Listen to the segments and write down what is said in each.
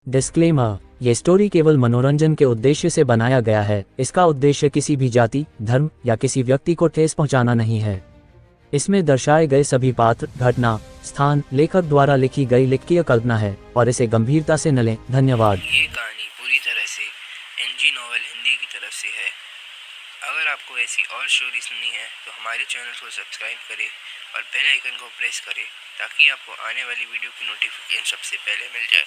Disclaimer, ये story केवल मनोरंजन के उद्देश्य से बनाया गया है। इसका उद्देश्य किसी भी जाति, धर्म या किसी व्यक्ति को ठेस पहुंचाना नहीं है। इसमें दर्शाए गए सभी पात्र, घटना, स्थान लेखक द्वारा लिखी गई लिखकीय कल्पना है और इसे गंभीरता से न लें। धन्यवाद। ये कहानी पूरी तरह से एनजी नॉवेल हिंदी की तरफ से है। अगर आपको ऐसी और स्टोरी सुननी है तो हमारे चैनल को सब्सक्राइब करें और बेल आइकन को प्रेस करें ताकि आपको आने वाली वीडियो की नोटिफिकेशन सबसे पहले मिल जाए।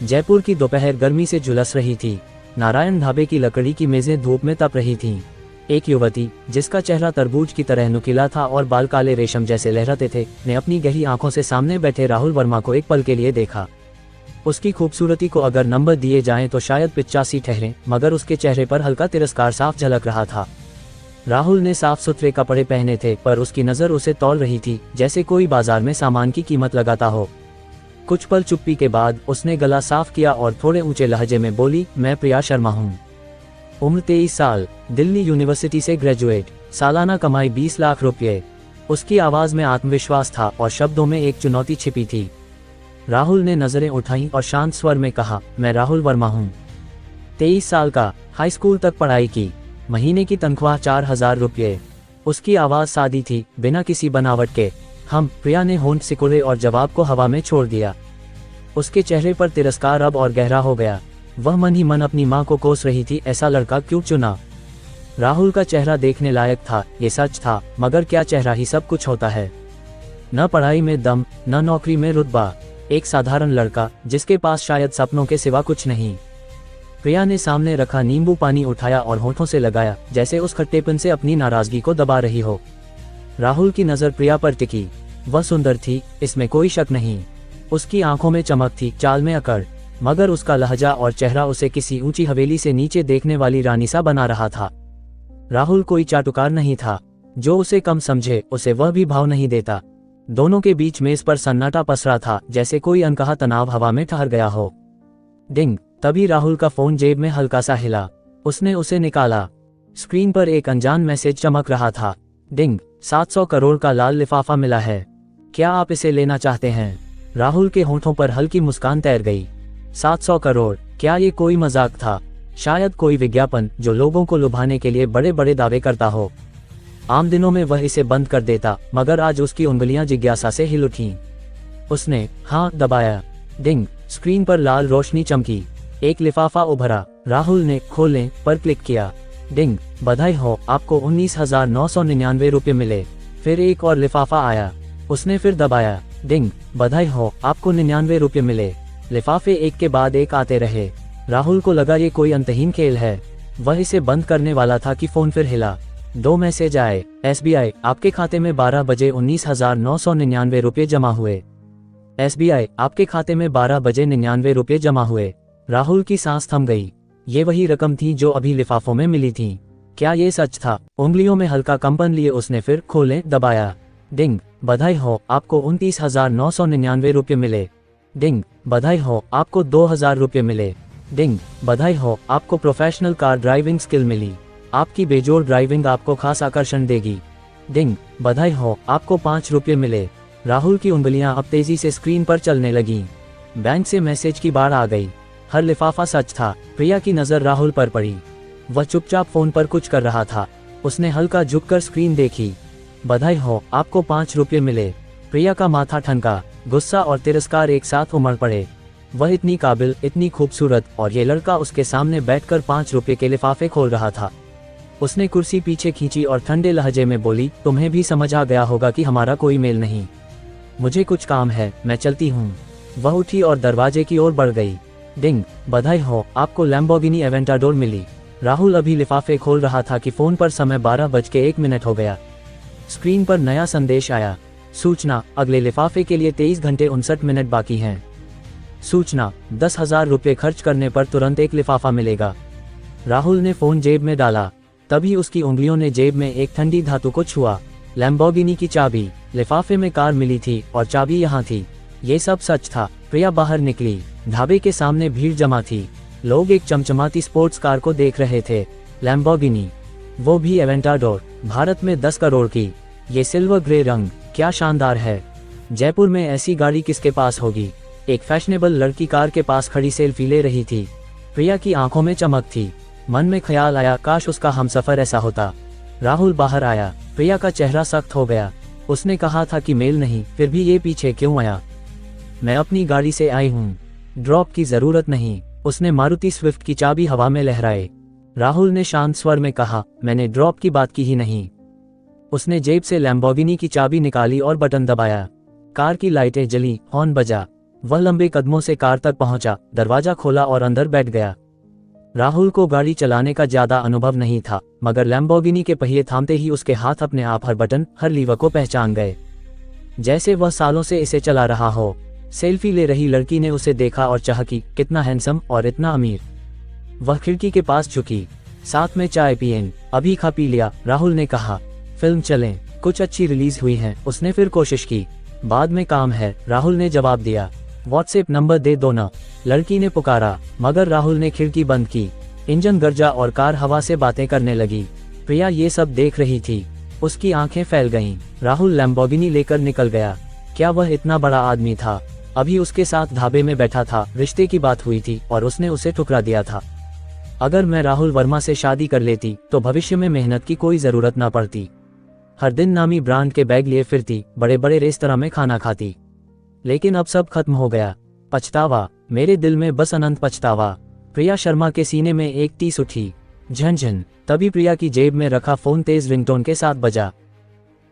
जयपुर की दोपहर गर्मी से झुलस रही थी। नारायण ढाबे की लकड़ी की मेजें धूप में तप रही थीं। एक युवती, जिसका चेहरा तरबूज की तरह नुकीला था और बाल काले रेशम जैसे लहराते थे, ने अपनी गहरी आंखों से सामने बैठे राहुल वर्मा को एक पल के लिए देखा। उसकी खूबसूरती को अगर नंबर दिए जाएं तो शायद 85 ठहरें, मगर उसके चेहरे पर हल्का तिरस्कार साफ झलक रहा था। राहुल ने साफ सुथरे कपड़े पहने थे, पर उसकी नज़र उसे तौल रही थी, जैसे कोई बाजार में सामान की कीमत लगाता हो। कुछ पल चुप्पी के बाद उसने गला साफ किया और थोड़े ऊंचे लहजे में बोली, मैं प्रिया शर्मा हूँ। उम्र 23 साल, दिल्ली यूनिवर्सिटी से ग्रेजुएट, सालाना कमाई 20 लाख रुपये। उसकी आवाज़ में आत्मविश्वास था और शब्दों में एक चुनौती छिपी थी। राहुल ने नज़रें उठाईं और शांत स्वर में कहा, मैं राहुल वर्मा हूँ। 23 साल का, हाई स्कूल तक पढ़ाई की, महीने की तनख्वाह 4000 रुपये। उसकी आवाज़ सादी थी, बिना किसी बनावट के। प्रिया ने होंठ सिकुड़े और जवाब को हवा में छोड़ दिया। उसके चेहरे पर तिरस्कार अब और गहरा हो गया। वह मन ही मन अपनी माँ को कोस रही थी, ऐसा लड़का क्यों चुना। राहुल का चेहरा देखने लायक था, ये सच था, मगर क्या चेहरा ही सब कुछ होता है? न पढ़ाई में दम, न नौकरी में रुतबा। एक साधारण लड़का, जिसके पास शायद सपनों के सिवा कुछ नहीं। प्रिया ने सामने रखा नींबू पानी उठाया और होठों से लगाया, जैसे उस खट्टेपन से अपनी नाराजगी को दबा रही हो। राहुल की नज़र प्रिया पर टिकी। वह सुंदर थी, इसमें कोई शक नहीं। उसकी आंखों में चमक थी, चाल में अकड़, मगर उसका लहजा और चेहरा उसे किसी ऊंची हवेली से नीचे देखने वाली रानी सा बना रहा था। राहुल कोई चाटुकार नहीं था। जो उसे कम समझे, उसे वह भी भाव नहीं देता। दोनों के बीच मेज पर सन्नाटा पसरा था, जैसे कोई अनकहा तनाव हवा में ठहर गया हो। डिंग, तभी राहुल का फोन जेब में हल्का सा हिला। उसने उसे निकाला। स्क्रीन पर एक अनजान मैसेज चमक रहा था। डिंग, 700 करोड़ का लाल लिफाफा मिला है, क्या आप इसे लेना चाहते हैं? राहुल के होंठों पर हल्की मुस्कान तैर गई। 700 करोड़, क्या ये कोई मजाक था? शायद कोई विज्ञापन जो लोगों को लुभाने के लिए बड़े बड़े दावे करता हो। आम दिनों में वह इसे बंद कर देता, मगर आज उसकी उंगलियां जिज्ञासा से हिल उठीं। उसने हाँ दबाया। डिंग, स्क्रीन पर लाल रोशनी चमकी। एक लिफाफा उभरा। राहुल ने खोलें पर क्लिक किया। डिंग, बधाई हो, आपको 19,999 रुपये मिले। फिर एक और लिफाफा आया। उसने फिर दबाया। डिंग, बधाई हो, आपको 99 रुपये मिले। लिफाफे एक के बाद एक आते रहे। राहुल को लगा ये कोई अंतहीन खेल है। वह इसे बंद करने वाला था कि फोन फिर हिला। 2 मैसेज आए। SBI, आपके खाते में 12 बजे 19,999 रुपये जमा हुए। SBI, आपके खाते में 12 बजे 99 रुपये जमा हुए। राहुल की सांस थम गई। ये वही रकम थी जो अभी लिफाफों में मिली थी। क्या ये सच था? उंगलियों में हल्का कंपन लिए उसने फिर खोलें दबाया। डिंग, बधाई हो, आपको 29,999 रुपये मिले। डिंग, बधाई हो, आपको 2,000 रुपये मिले। डिंग, बधाई हो, आपको प्रोफेशनल कार ड्राइविंग स्किल मिली। आपकी बेजोड़ ड्राइविंग आपको खास आकर्षण देगी। डिंग, बधाई हो, आपको 5 रुपये मिले। राहुल की उंगलियां अब तेजी से स्क्रीन पर चलने लगीं। बैंक से मैसेज की बाढ़ आ गई। हर लिफाफा सच था। प्रिया की नज़र राहुल पर पड़ी। वह चुपचाप फोन पर कुछ कर रहा था। उसने हल्का झुककर स्क्रीन देखी। बधाई हो, आपको 5 रुपये मिले। प्रिया का माथा ठनका। गुस्सा और तिरस्कार एक साथ उमड़ पड़े। वह इतनी काबिल, इतनी खूबसूरत, और ये लड़का उसके सामने बैठकर 5 रुपये के लिफाफे खोल रहा था। उसने कुर्सी पीछे खींची और ठंडे लहजे में बोली, तुम्हें भी समझ आ गया होगा कि हमारा कोई मेल नहीं। मुझे कुछ काम है, मैं चलती हूँ। वह उठी और दरवाजे की ओर बढ़ गई। डिंग, बधाई हो, आपको लैम्बोर्गिनी एवेंटाडोर मिली। राहुल अभी लिफाफे खोल रहा था कि फोन पर समय 12:01 हो गया। स्क्रीन पर नया संदेश आया। सूचना, अगले लिफाफे के लिए 23 घंटे 59 मिनट बाकी हैं। सूचना, 10,000 रुपये खर्च करने पर तुरंत एक लिफाफा मिलेगा। राहुल ने फोन जेब में डाला। तभी उसकी उंगलियों ने जेब में एक ठंडी धातु को छुआ। लैम्बोर्गिनी की चाबी। लिफाफे में कार मिली थी और चाबी यहाँ थी। ये सब सच था। प्रिया बाहर निकली। ढाबे के सामने भीड़ जमा थी। लोग एक चमचमाती स्पोर्ट्स कार को देख रहे थे। लैम्बोर्गिनी, वो भी एवेंटाडोर, भारत में 10 करोड़ की। ये सिल्वर ग्रे रंग, क्या शानदार है। जयपुर में ऐसी गाड़ी किसके पास होगी? एक फैशनेबल लड़की कार के पास खड़ी सेल्फी ले रही थी। प्रिया की आंखों में चमक थी। मन में ख्याल आया, काश उसका हमसफर ऐसा होता। राहुल बाहर आया। प्रिया का चेहरा सख्त हो गया। उसने कहा था कि मेल नहीं, फिर भी ये पीछे क्यों आया? मैं अपनी गाड़ी से आई हूँ, ड्रॉप की जरूरत नहीं। उसने मारुति स्विफ्ट की चाबी हवा में लहराए। राहुल ने शांत स्वर में कहा, मैंने ड्रॉप की बात की ही नहीं। उसने जेब से लैम्बोर्गिनी की चाबी निकाली और बटन दबाया। कार की लाइटें जली, हॉर्न बजा। वह लंबे कदमों से कार तक पहुंचा, दरवाजा खोला और अंदर बैठ गया। राहुल को गाड़ी चलाने का ज्यादा अनुभव नहीं था, मगर लैम्बोर्गिनी के पहिए थामते ही उसके हाथ अपने आप हर बटन, हर लीवर को पहचान गए, जैसे वह सालों से इसे चला रहा हो। सेल्फी ले रही लड़की ने उसे देखा और चाहा कि कितना हैंडसम और इतना अमीर। वह खिड़की के पास झुकी। साथ में चाय पिएं? अभी खा पी लिया, राहुल ने कहा। फिल्म चलें? कुछ अच्छी रिलीज हुई है? उसने फिर कोशिश की। बाद में काम है, राहुल ने जवाब दिया। व्हाट्सएप नंबर दे दो ना, लड़की ने पुकारा, मगर राहुल ने खिड़की बंद की। इंजन गरजा और कार हवा से बातें करने लगी। प्रिया ये सब देख रही थी। उसकी आंखें फैल गईं। राहुल लैम्बोर्गिनी लेकर निकल गया। क्या वह इतना बड़ा आदमी था? अभी उसके साथ ढाबे में बैठा था, रिश्ते की बात हुई थी और उसने उसे ठुकरा दिया था। अगर मैं राहुल वर्मा से शादी कर लेती तो भविष्य में मेहनत की कोई जरूरत ना पड़ती। हर दिन नामी ब्रांड के बैग लिए फिरती, बड़े बड़े रेस्तरां में खाना खाती। लेकिन अब सब खत्म हो गया। पछतावा, मेरे दिल में बस अनंत पछतावा। प्रिया शर्मा के सीने में एक टीस उठी। झनझन। तभी प्रिया की जेब में रखा फोन तेज रिंगटोन के साथ बजा।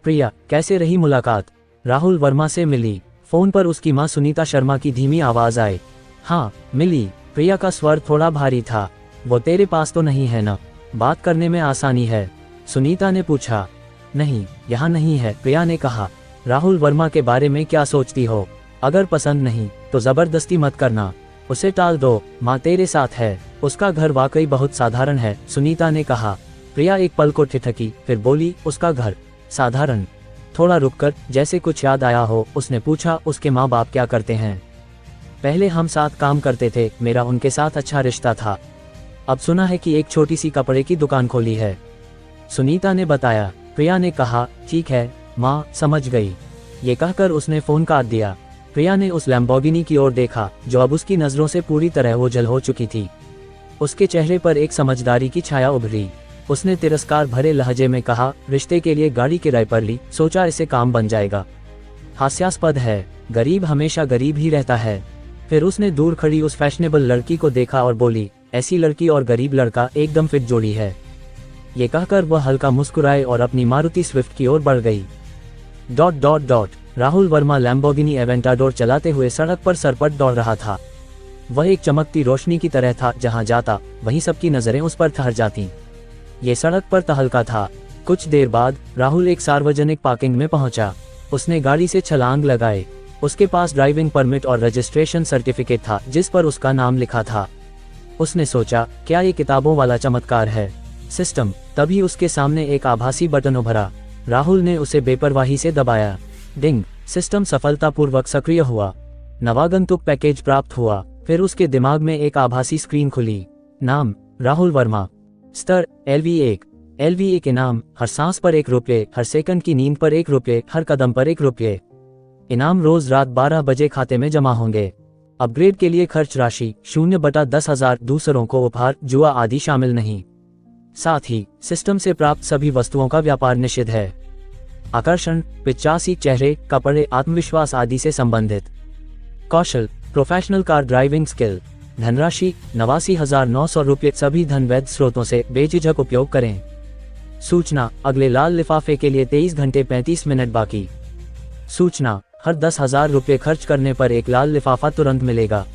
प्रिया, कैसे रही मुलाकात? राहुल वर्मा से मिली। फोन पर उसकी मां सुनीता शर्मा की धीमी आवाज आई। हाँ, मिली। प्रिया का स्वर थोड़ा भारी था। वो तेरे पास तो नहीं है ना? बात करने में आसानी है, सुनीता ने पूछा। नहीं, यहाँ नहीं है, प्रिया ने कहा। राहुल वर्मा के बारे में क्या सोचती हो? अगर पसंद नहीं तो जबरदस्ती मत करना, उसे टाल दो। माँ तेरे साथ है। उसका घर वाकई बहुत साधारण है, सुनीता ने कहा। प्रिया एक पल को ठिठकी, फिर बोली, उसका घर साधारण? थोड़ा रुककर, जैसे कुछ याद आया हो, उसने पूछा, उसके माँ बाप क्या करते हैं? पहले हम साथ काम करते थे, मेरा उनके साथ अच्छा रिश्ता था। अब सुना है कि एक छोटी सी कपड़े की दुकान खोली है, सुनीता ने बताया। प्रिया ने कहा, ठीक है माँ, समझ गई। ये कहकर उसने फोन काट दिया। प्रिया ने उस लैम्बोर्गिनी की ओर देखा जो अब उसकी नजरों से पूरी तरह ओझल हो चुकी थी। उसके चेहरे पर एक समझदारी की छाया उभरी। उसने तिरस्कार भरे लहजे में कहा, रिश्ते के लिए गाड़ी किराए पर ली, सोचा इससे काम बन जाएगा। हास्यास्पद है, गरीब हमेशा गरीब ही रहता है। फिर उसने दूर खड़ी उस फैशनेबल लड़की को देखा और बोली, ऐसी लड़की और गरीब लड़का एकदम फिट जोड़ी है। ये कहकर वह हल्का मुस्कुराए और अपनी मारुति स्विफ्ट की ओर बढ़ गई। ... राहुल वर्मा लैम्बोर्गिनी एवेंटाडोर चलाते हुए सड़क पर सरपट दौड़ रहा था। वह एक चमकती रोशनी की तरह था, जहां जाता वहीं सबकी नजरें उस पर ठहर जातीं। ये सड़क पर तहलका था। कुछ देर बाद राहुल एक सार्वजनिक पार्किंग में पहुंचा। उसने गाड़ी से छलांग लगाए। उसके पास ड्राइविंग परमिट और रजिस्ट्रेशन सर्टिफिकेट था जिस पर उसका नाम लिखा था। उसने सोचा, क्या ये किताबों वाला चमत्कार है? सिस्टम। तभी उसके सामने एक आभासी बटन उभरा। राहुल ने उसे बेपरवाही से दबाया। डिंग। सिस्टम सफलतापूर्वक सक्रिय हुआ। नवागंतुक पैकेज प्राप्त हुआ। फिर उसके दिमाग में एक आभासी स्क्रीन खुली। नाम, राहुल वर्मा। स्तर, LV1। LV1 इनाम, हर सांस पर ₹1, हर सेकंड की नींद पर ₹1, हर कदम पर ₹1। इनाम रोज रात 12 बजे खाते में जमा होंगे। अपग्रेड के लिए खर्च राशि 0/10,000, दूसरों को उपहार, जुआ आदि शामिल नहीं। साथ ही सिस्टम से प्राप्त सभी वस्तुओं का व्यापार निषिद्ध है। आकर्षण, 85 चेहरे, कपड़े, आत्मविश्वास आदि से संबंधित। कौशल, प्रोफेशनल कार ड्राइविंग स्किल। धनराशि, ₹89,900। सभी धन वैध स्रोतों से बेझिझक उपयोग करें। सूचना, अगले लाल लिफाफे के लिए 23 घंटे 35 मिनट बाकी। सूचना, हर ₹10,000 खर्च करने पर एक लाल लिफाफा तुरंत मिलेगा।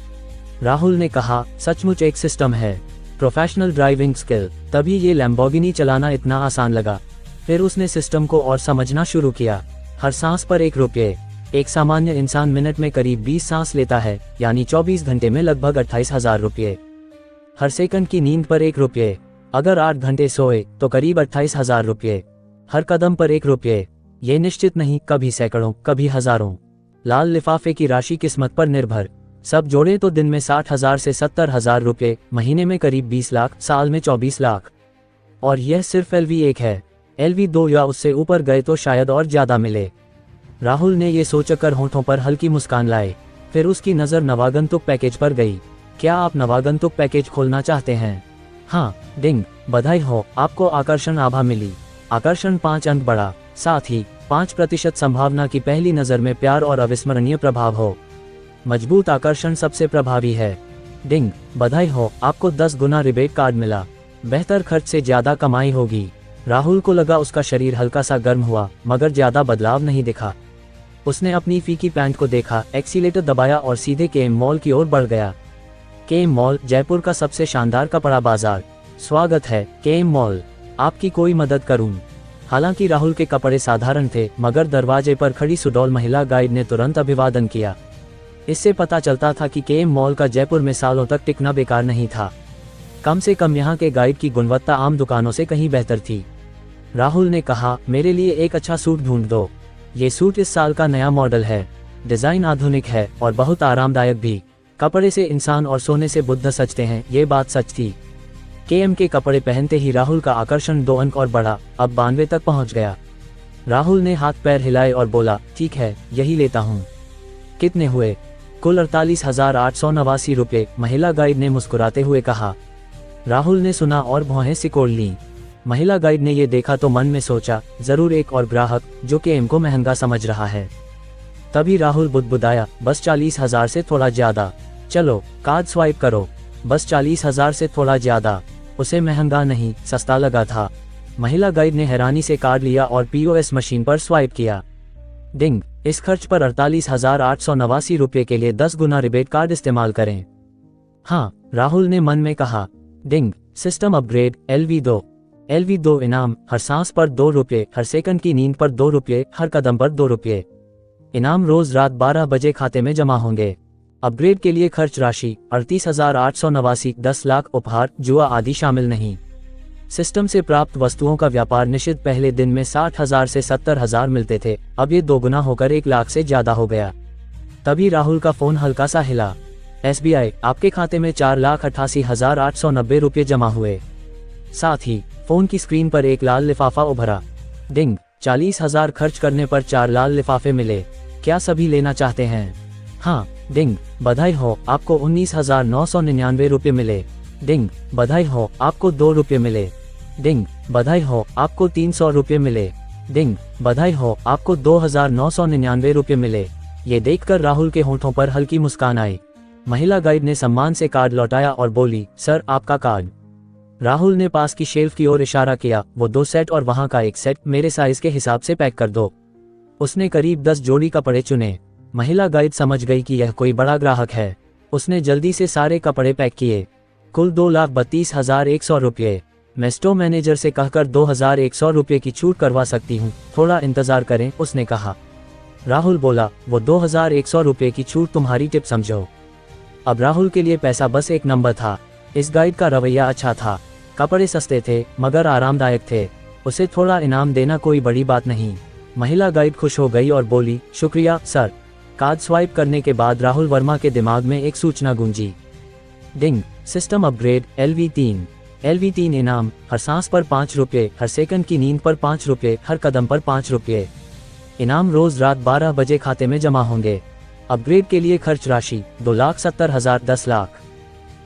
राहुल ने कहा, सचमुच एक सिस्टम है। Professional driving skill. तभी ये लैम्बोर्गिनी चलाना इतना आसान लगा। फिर उसने सिस्टम को और समझना शुरू किया। हर सांस पर ₹1। एक सामान्य इंसान मिनट में करीब 20 सांस लेता है, यानी 24 घंटे में लगभग ₹28,000। हर सेकंड की नींद पर ₹1। अगर 8 घंटे सोए तो करीब ₹28,000। हर कदम पर ₹1। ये निश्चित नहीं, कभी सैकड़ों, कभी हजारों। लाल लिफाफे की राशि किस्मत पर निर्भर। सब जोड़े तो दिन में 60,000 से 70,000, महीने में करीब 20 लाख, साल में 24 लाख। और यह सिर्फ LV1 है। LV2 या उससे ऊपर गए तो शायद और ज्यादा मिले। राहुल ने ये सोचकर होंठों पर हल्की मुस्कान लाए। फिर उसकी नज़र नवागंतुक पैकेज पर गई। क्या आप नवागंतुक पैकेज खोलना चाहते हैं? हाँ। डिंग, बधाई हो, आपको आकर्षण आभा मिली। आकर्षण 5 अंक बढ़ा, साथ ही 5% संभावना की पहली नज़र में प्यार और अविस्मरणीय प्रभाव हो। मजबूत आकर्षण सबसे प्रभावी है। डिंग, बधाई हो, आपको 10 गुना रिबेट कार्ड मिला। बेहतर खर्च से ज़्यादा कमाई होगी। राहुल को लगा उसका शरीर हल्का सा गर्म हुआ, मगर ज़्यादा बदलाव नहीं दिखा। उसने अपनी फीकी पैंट को देखा, एक्सीलेटर दबाया और सीधे केएम मॉल की ओर बढ़ गया। केएम मॉल, जयपुर का सबसे शानदार कपड़ा बाजार। स्वागत है केएम मॉल, आपकी कोई मदद करूं? हालांकि राहुल के कपड़े साधारण थे, मगर दरवाजे पर खड़ी सुडौल महिला गाइड ने तुरंत अभिवादन किया। इससे पता चलता था कि केएम मॉल का जयपुर में सालों तक टिकना बेकार नहीं था। कम से कम यहाँ के गाइड की गुणवत्ता आम दुकानों से कहीं बेहतर थी। राहुल ने कहा, मेरे लिए एक अच्छा सूट ढूंढ दो। ये सूट इस साल का नया मॉडल है। डिज़ाइन आधुनिक है और बहुत आरामदायक भी। कपड़े से इंसान और सोने से बुद्ध सजते हैं, ये बात सच थी। केएम के कपड़े पहनते ही राहुल का आकर्षण 2 अंक और बढ़ा, अब 92 तक पहुंच गया। राहुल ने हाथ पैर हिलाए और बोला, ठीक है, यही लेता हूँ। कितने हुए? कुल 48,889 रुपये, महिला गाइड ने मुस्कुराते हुए कहा। राहुल ने सुना और भौहें सिकोड़ लीं। महिला गाइड ने ये देखा तो मन में सोचा, जरूर एक और ग्राहक जो केएम को महंगा समझ रहा है। तभी राहुल बुदबुदाया, बस 40,000 से थोड़ा ज्यादा। चलो कार्ड स्वाइप करो। बस 40,000 से थोड़ा ज्यादा, उसे महंगा नहीं, सस्ता लगा था। महिला गाइड ने हैरानी से कार्ड लिया और पीओएस मशीन पर स्वाइप किया। डिंग, इस खर्च पर 48,889 रुपये के लिए 10 गुना रिबेट कार्ड इस्तेमाल करें। हाँ, राहुल ने मन में कहा। डिंग, सिस्टम अपग्रेड, LV2 इनाम, हर सांस पर 2 रुपये, हर सेकंड की नींद पर 2 रुपये, हर कदम पर 2 रुपये। इनाम रोज रात 12 बजे खाते में जमा होंगे। अपग्रेड के लिए खर्च राशि 38,889, 10 लाख, उपहार, जुआ आदि शामिल नहीं। सिस्टम से प्राप्त वस्तुओं का व्यापार निषिद्ध। पहले दिन में 60,000 से 70,000 मिलते थे, अब ये 2 गुना होकर 1 लाख से ज्यादा हो गया। तभी राहुल का फोन हल्का सा हिला। SBI, आपके खाते में 4,88,890 रुपये जमा हुए। साथ ही फोन की स्क्रीन पर एक लाल लिफाफा उभरा। डिंग, 40,000 खर्च करने पर 4 लाल लिफाफे मिले। क्या सभी लेना चाहते हैं? हाँ। डिंग, बधाई हो, आपको 19,999 रुपये मिले। डिंग, बधाई हो, आपको 2 रुपये मिले। डिंग, बधाई हो, आपको 300 रुपये मिले। डिंग, बधाई हो, आपको 2,999 रुपये मिले। ये देखकर राहुल के होंठों पर हल्की मुस्कान आई। महिला गाइड ने सम्मान से कार्ड लौटाया और बोली, सर आपका कार्ड। राहुल ने पास की शेल्फ की ओर इशारा किया, वो 2 सेट और वहां का 1 सेट मेरे साइज के हिसाब से पैक कर दो। उसने करीब 10 जोड़ी कपड़े चुने। महिला गाइड समझ गई कि यह कोई बड़ा ग्राहक है। उसने जल्दी से सारे कपड़े पैक किए। कुल 2,32,100 रुपये। मैं स्टोर मैनेजर से कहकर 2,100 रुपये की छूट करवा सकती हूँ, थोड़ा इंतजार करें, उसने कहा। राहुल बोला, वो 2,100 रुपये की छूट तुम्हारी टिप समझो। अब राहुल के लिए पैसा बस एक नंबर था। इस गाइड का रवैया अच्छा था। कपड़े सस्ते थे मगर आरामदायक थे। उसे थोड़ा इनाम देना कोई बड़ी बात नहीं। महिला गाइड खुश हो गई और बोली, शुक्रिया सर। कार्ड स्वाइप करने के बाद राहुल वर्मा के दिमाग में एक सूचना गूंजी। डिंग, सिस्टम अपग्रेड, LV3 इनाम, हर सांस पर 5 रुपये, हर सेकंड की नींद पर 5 रुपये, हर कदम पर 5 रुपये। इनाम रोज रात 12 बजे खाते में जमा होंगे। अपग्रेड के लिए खर्च राशि 2,70,000, 10 लाख।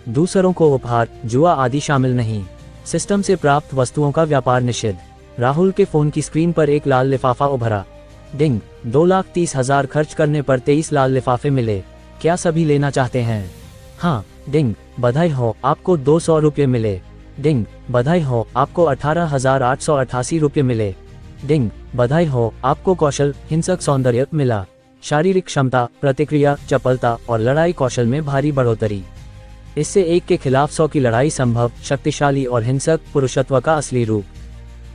दूसरों को उपहार, जुआ आदि शामिल नहीं। सिस्टम से प्राप्त वस्तुओं का व्यापार निषिद्ध। राहुल के फोन की स्क्रीन पर एक लाल लिफाफा उभरा। डिंग, 2,30,000 खर्च करने पर 23 लाल लिफाफे मिले। क्या सभी लेना चाहते हैं? हाँ। डिंग, बधाई हो, आपको 200 रुपये मिले। डिंग, बधाई हो, आपको 18,888 रुपये मिले। डिंग, बधाई हो, आपको कौशल, हिंसक सौंदर्य मिला। शारीरिक क्षमता, प्रतिक्रिया, चपलता और लड़ाई कौशल में भारी बढ़ोतरी। इससे 1 के खिलाफ 100 की लड़ाई संभव। शक्तिशाली और हिंसक, पुरुषत्व का असली रूप।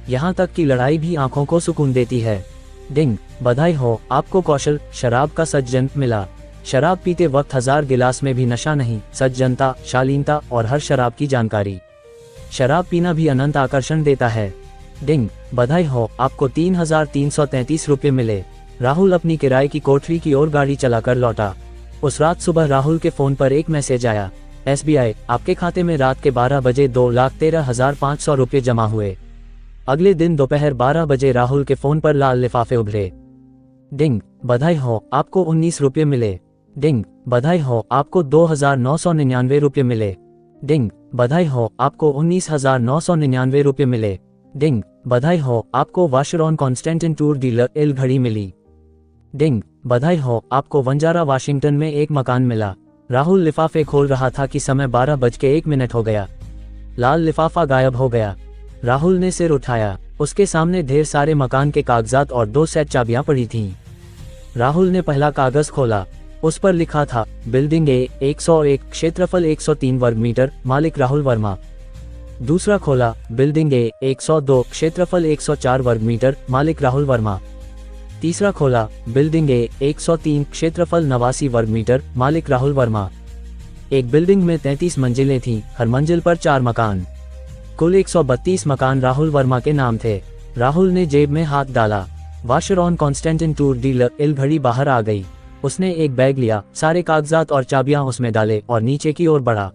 यहाँ तक कि लड़ाई भी आंखों को सुकून देती है। डिंग, बधाई हो, आपको कौशल, शराब का सज्जन मिला। शराब पीते वक्त 1000 गिलास में भी नशा नहीं, सज्जनता, शालीनता और हर शराब की जानकारी। शराब पीना भी अनंत आकर्षण देता है। डिंग, बधाई हो, आपको 3,333 रुपये मिले। राहुल अपनी किराए की कोठरी की ओर गाड़ी चलाकर लौटा। उस रात सुबह राहुल के फोन पर एक मैसेज आया। SBI, आपके खाते में रात के 12 बजे 2,13,500 रुपये जमा हुए। अगले दिन दोपहर 12 बजे राहुल के फोन पर लाल लिफाफे उभरे। डिंग, बधाई हो, आपको 19 रुपये मिले। डिंग, बधाई हो, आपको 2,999 रुपये मिले। डिंग, बधाई हो, आपको 19,999 रुपये मिले। डिंग, बधाई हो, आपको Vacheron Constantin Tour de l'Ile घड़ी मिली। डिंग, बधाई हो, आपको वंजारा वाशिंगटन में एक मकान मिला। राहुल लिफाफे खोल रहा था कि समय 12:01 हो गया। लाल लिफाफा गायब हो गया। राहुल ने सिर उठाया। उसके सामने ढेर सारे मकान के कागजात और 2 सेट चाबियां पड़ी थीं। राहुल ने पहला कागज खोला। उस पर लिखा था बिल्डिंग ए 101, क्षेत्रफल 103 वर्ग मीटर, मालिक राहुल वर्मा। दूसरा खोला बिल्डिंग ए 102, क्षेत्रफल 104 वर्ग मीटर, मालिक राहुल वर्मा। तीसरा खोला बिल्डिंग ए 103, क्षेत्रफल 89 वर्ग मीटर, मालिक राहुल वर्मा। एक बिल्डिंग में 33 मंजिलें थीं, हर मंजिल पर 4 मकान। कुल 132 मकान राहुल वर्मा के नाम थे। राहुल ने जेब में हाथ डाला। Vacheron Constantin Tour de l'Ile घड़ी बाहर आ गई। उसने एक बैग लिया, सारे कागजात और चाबियां उसमें डाले और नीचे की ओर बढ़ा।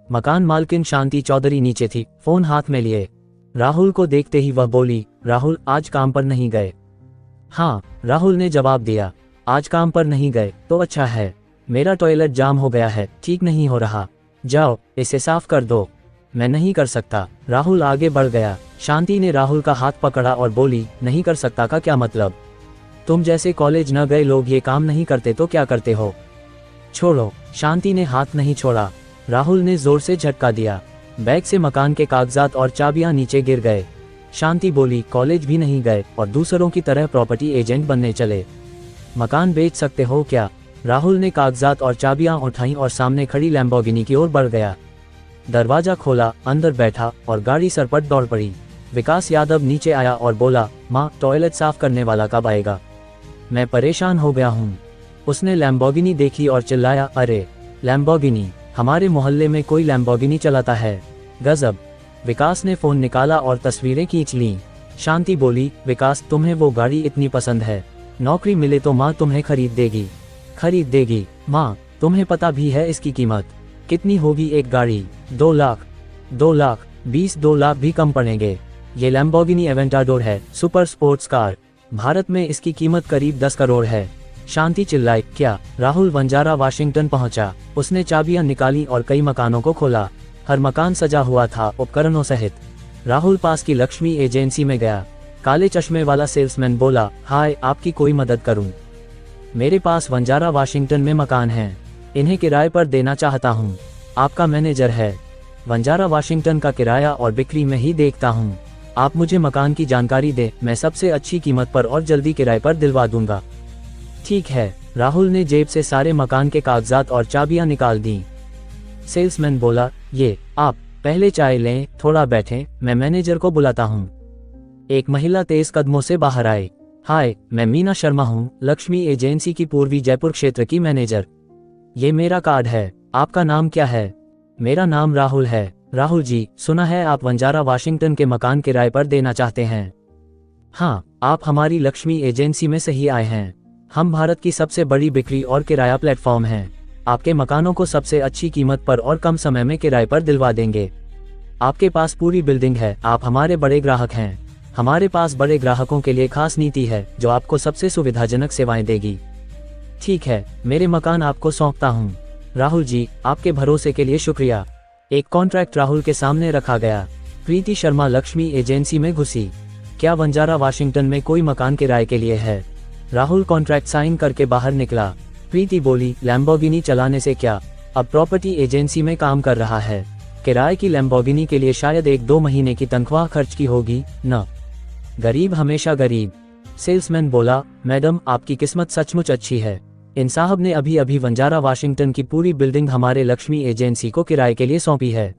मकान मालकिन शांति चौधरी नीचे थी, फोन हाथ में लिए। राहुल को देखते ही वह बोली, राहुल आज काम पर नहीं गए? हाँ, राहुल ने जवाब दिया, आज काम पर नहीं गए तो अच्छा है। मेरा टॉयलेट जाम हो गया है, ठीक नहीं हो रहा। जाओ इसे साफ कर दो। मैं नहीं कर सकता। राहुल आगे बढ़ गया। शांति ने राहुल का हाथ पकड़ा और बोली, नहीं कर सकता का क्या मतलब? तुम जैसे कॉलेज न गए लोग ये काम नहीं करते तो क्या करते हो? छोड़ो। शांति ने हाथ नहीं छोड़ा। राहुल ने जोर से झटका दिया। बैग से मकान के कागजात और चाबियां नीचे गिर गए। शांति बोली, कॉलेज भी नहीं गए और दूसरों की तरह प्रॉपर्टी एजेंट बनने चले। मकान बेच सकते हो क्या? राहुल ने कागजात और चाबियां उठाईं और सामने खड़ी लैम्बोर्गिनी की ओर बढ़ गया। दरवाजा खोला, अंदर बैठा और गाड़ी सरपट दौड़ पड़ी। विकास यादव नीचे आया और बोला, माँ टॉयलेट साफ करने वाला कब आएगा? मैं परेशान हो गया हूँ। उसने लैम्बोर्गिनी देखी और चिल्लाया, अरे लैम्बोर्गिनी, हमारे मोहल्ले में कोई लैम्बोर्गिनी चलाता है? गजब। विकास ने फोन निकाला और तस्वीरें खींच लीं। शांति बोली, विकास तुम्हें वो गाड़ी इतनी पसंद है, नौकरी मिले तो माँ तुम्हें खरीद देगी। खरीद देगी? माँ तुम्हें पता भी है इसकी कीमत कितनी होगी? एक गाड़ी 2 लाख। 2 लाख? 2 लाख भी कम पड़ेंगे। ये लैम्बोर्गिनी एवेंटाडोर है, सुपर स्पोर्ट्स कार। भारत में इसकी कीमत करीब 10 करोड़ है। शांति चिल्लाई, क्या? राहुल वंजारा वाशिंगटन पहुंचा। उसने चाबियां निकाली और कई मकानों को खोला। हर मकान सजा हुआ था, उपकरणों सहित। राहुल पास की लक्ष्मी एजेंसी में गया। काले चश्मे वाला सेल्समैन बोला, हाय, आपकी कोई मदद करूं? मेरे पास वंजारा वाशिंगटन में मकान हैं, इन्हें किराए पर देना चाहता हूं। आपका मैनेजर है। वंजारा वाशिंगटन का किराया और बिक्री में ही देखता हूं। आप मुझे मकान की जानकारी दें, मैं सबसे अच्छी कीमत पर और जल्दी किराए पर दिलवा दूंगा। ठीक है। राहुल ने जेब से सारे मकान के कागजात और चाबियां निकाल दी। सेल्समैन बोला, ये आप पहले चाय लें, थोड़ा बैठें, मैं मैनेजर को बुलाता हूँ। एक महिला तेज कदमों से बाहर आई। हाय, मैं मीना शर्मा हूँ, लक्ष्मी एजेंसी की पूर्वी जयपुर क्षेत्र की मैनेजर। ये मेरा कार्ड है। आपका नाम क्या है? मेरा नाम राहुल है। राहुल जी, सुना है आप वंजारा वाशिंगटन के मकान किराए पर देना चाहते हैं। हाँ, आप हमारी लक्ष्मी एजेंसी में सही आए हैं। हम भारत की सबसे बड़ी बिक्री और किराया प्लेटफॉर्म हैं। आपके मकानों को सबसे अच्छी कीमत पर और कम समय में किराए पर दिलवा देंगे। आपके पास पूरी बिल्डिंग है, आप हमारे बड़े ग्राहक हैं। हमारे पास बड़े ग्राहकों के लिए खास नीति है जो आपको सबसे सुविधाजनक सेवाएं देगी। ठीक है, मेरे मकान आपको सौंपता हूँ। राहुल जी, आपके भरोसे के लिए शुक्रिया। एक कॉन्ट्रैक्ट राहुल के सामने रखा गया। प्रीति शर्मा लक्ष्मी एजेंसी में घुसी। क्या वंजारा वाशिंगटन में कोई मकान किराए के लिए है? राहुल कॉन्ट्रैक्ट साइन करके बाहर निकला। प्रीति बोली, लैम्बोर्गिनी चलाने से क्या, अब प्रॉपर्टी एजेंसी में काम कर रहा है। किराए की लैम्बोर्गिनी के लिए शायद 1-2 महीने की तनख्वाह खर्च की होगी न। गरीब हमेशा गरीब। सेल्समैन बोला, मैडम आपकी किस्मत सचमुच अच्छी है। इन साहब ने अभी अभी वंजारा वाशिंगटन की पूरी बिल्डिंग हमारे लक्ष्मी एजेंसी को किराए के लिए सौंपी है।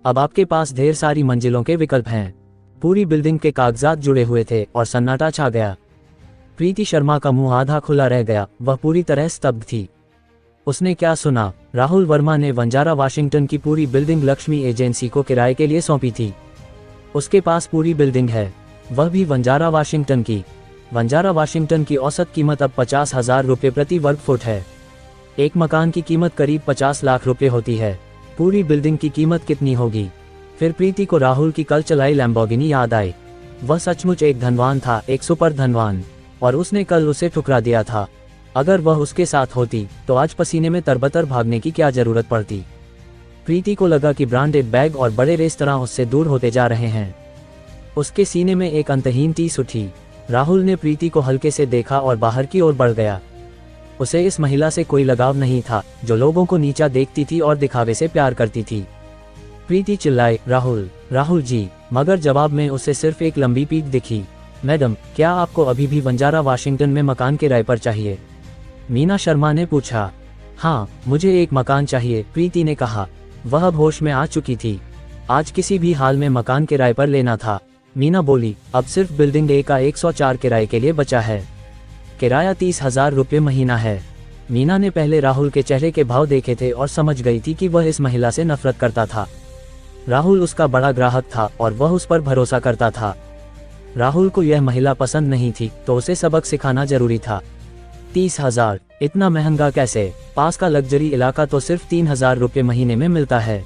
अब आपके पास ढेर सारी मंजिलों के विकल्प हैं। पूरी बिल्डिंग के कागजात जुड़े हुए थे और सन्नाटा छा गया। प्रीति शर्मा का मुंह आधा खुला रह गया, वह पूरी तरह स्तब्ध थी। उसने क्या सुना? राहुल वर्मा ने वंजारा वाशिंगटन की पूरी बिल्डिंग लक्ष्मी एजेंसी को किराए के लिए सौंपी थी। उसके पास पूरी बिल्डिंग है, वह भी वंजारा वाशिंगटन की। वंजारा वाशिंगटन की औसत कीमत अब 50,000 रुपये प्रति वर्ग फुट है। एक मकान की कीमत करीब 50 लाख रुपए होती है। पूरी बिल्डिंग की कीमत कितनी होगी? फिर प्रीति को राहुल की कल चलाई लैम्बोर्गिनी याद आई। वह सचमुच एक धनवान था, एक सुपर धनवान, और उसने कल उसे ठुकरा दिया था। अगर वह उसके साथ होती तो आज पसीने में तरबतर भागने की क्या जरूरत पड़ती। प्रीति को लगा कि ब्रांडेड बैग और बड़े रेस्तरां उससे दूर होते जा रहे हैं। उसके सीने में एक अंतहीन टीस उठी। राहुल ने प्रीति को हल्के से देखा और बाहर की ओर बढ़ गया। उसे इस महिला से कोई लगाव नहीं था जो लोगों को नीचा देखती थी और दिखावे से प्यार करती थी। प्रीति चिल्लाई, राहुल, राहुल जी, मगर जवाब में उसे सिर्फ एक लंबी पीठ दिखी। मैडम, क्या आपको अभी भी बंजारा वाशिंगटन में मकान किराए पर चाहिए? मीना शर्मा ने पूछा। हाँ, मुझे एक मकान चाहिए, प्रीति ने कहा। वह अब होश में आ चुकी थी। आज किसी भी हाल में मकान किराए पर लेना था। मीना बोली, अब सिर्फ बिल्डिंग ए का 104 किराए के लिए बचा है। किराया 30,000 रुपये महीना है। मीना ने पहले राहुल के चेहरे के भाव देखे थे और समझ गई थी कि वह इस महिला से नफरत करता था। राहुल उसका बड़ा ग्राहक था और वह उस पर भरोसा करता था। राहुल को यह महिला पसंद नहीं थी तो उसे सबक सिखाना जरूरी था। 30,000, इतना महंगा कैसे? पास का लग्जरी इलाका तो सिर्फ 3,000 रुपये महीने में मिलता है।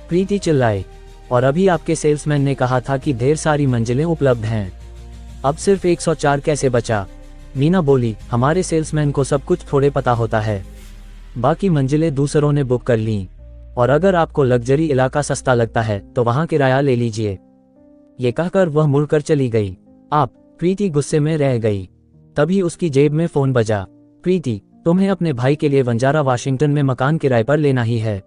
प्रीति चिल्लाई, और अभी आपके सेल्समैन ने कहा था कि ढेर सारी मंजिलें उपलब्ध हैं। अब सिर्फ 104 कैसे बचा? मीना बोली, हमारे सेल्समैन को सब कुछ थोड़े पता होता है। बाकी मंजिलें दूसरों ने बुक कर लीं, और अगर आपको लग्जरी इलाका सस्ता लगता है तो वहां किराया ले लीजिए। ये कहकर वह मुड़कर चली गई। आप? प्रीति गुस्से में रह गई। तभी उसकी जेब में फोन बजा। प्रीति, तुम्हें अपने भाई के लिए बंजारा वाशिंगटन में मकान किराए पर लेना ही है।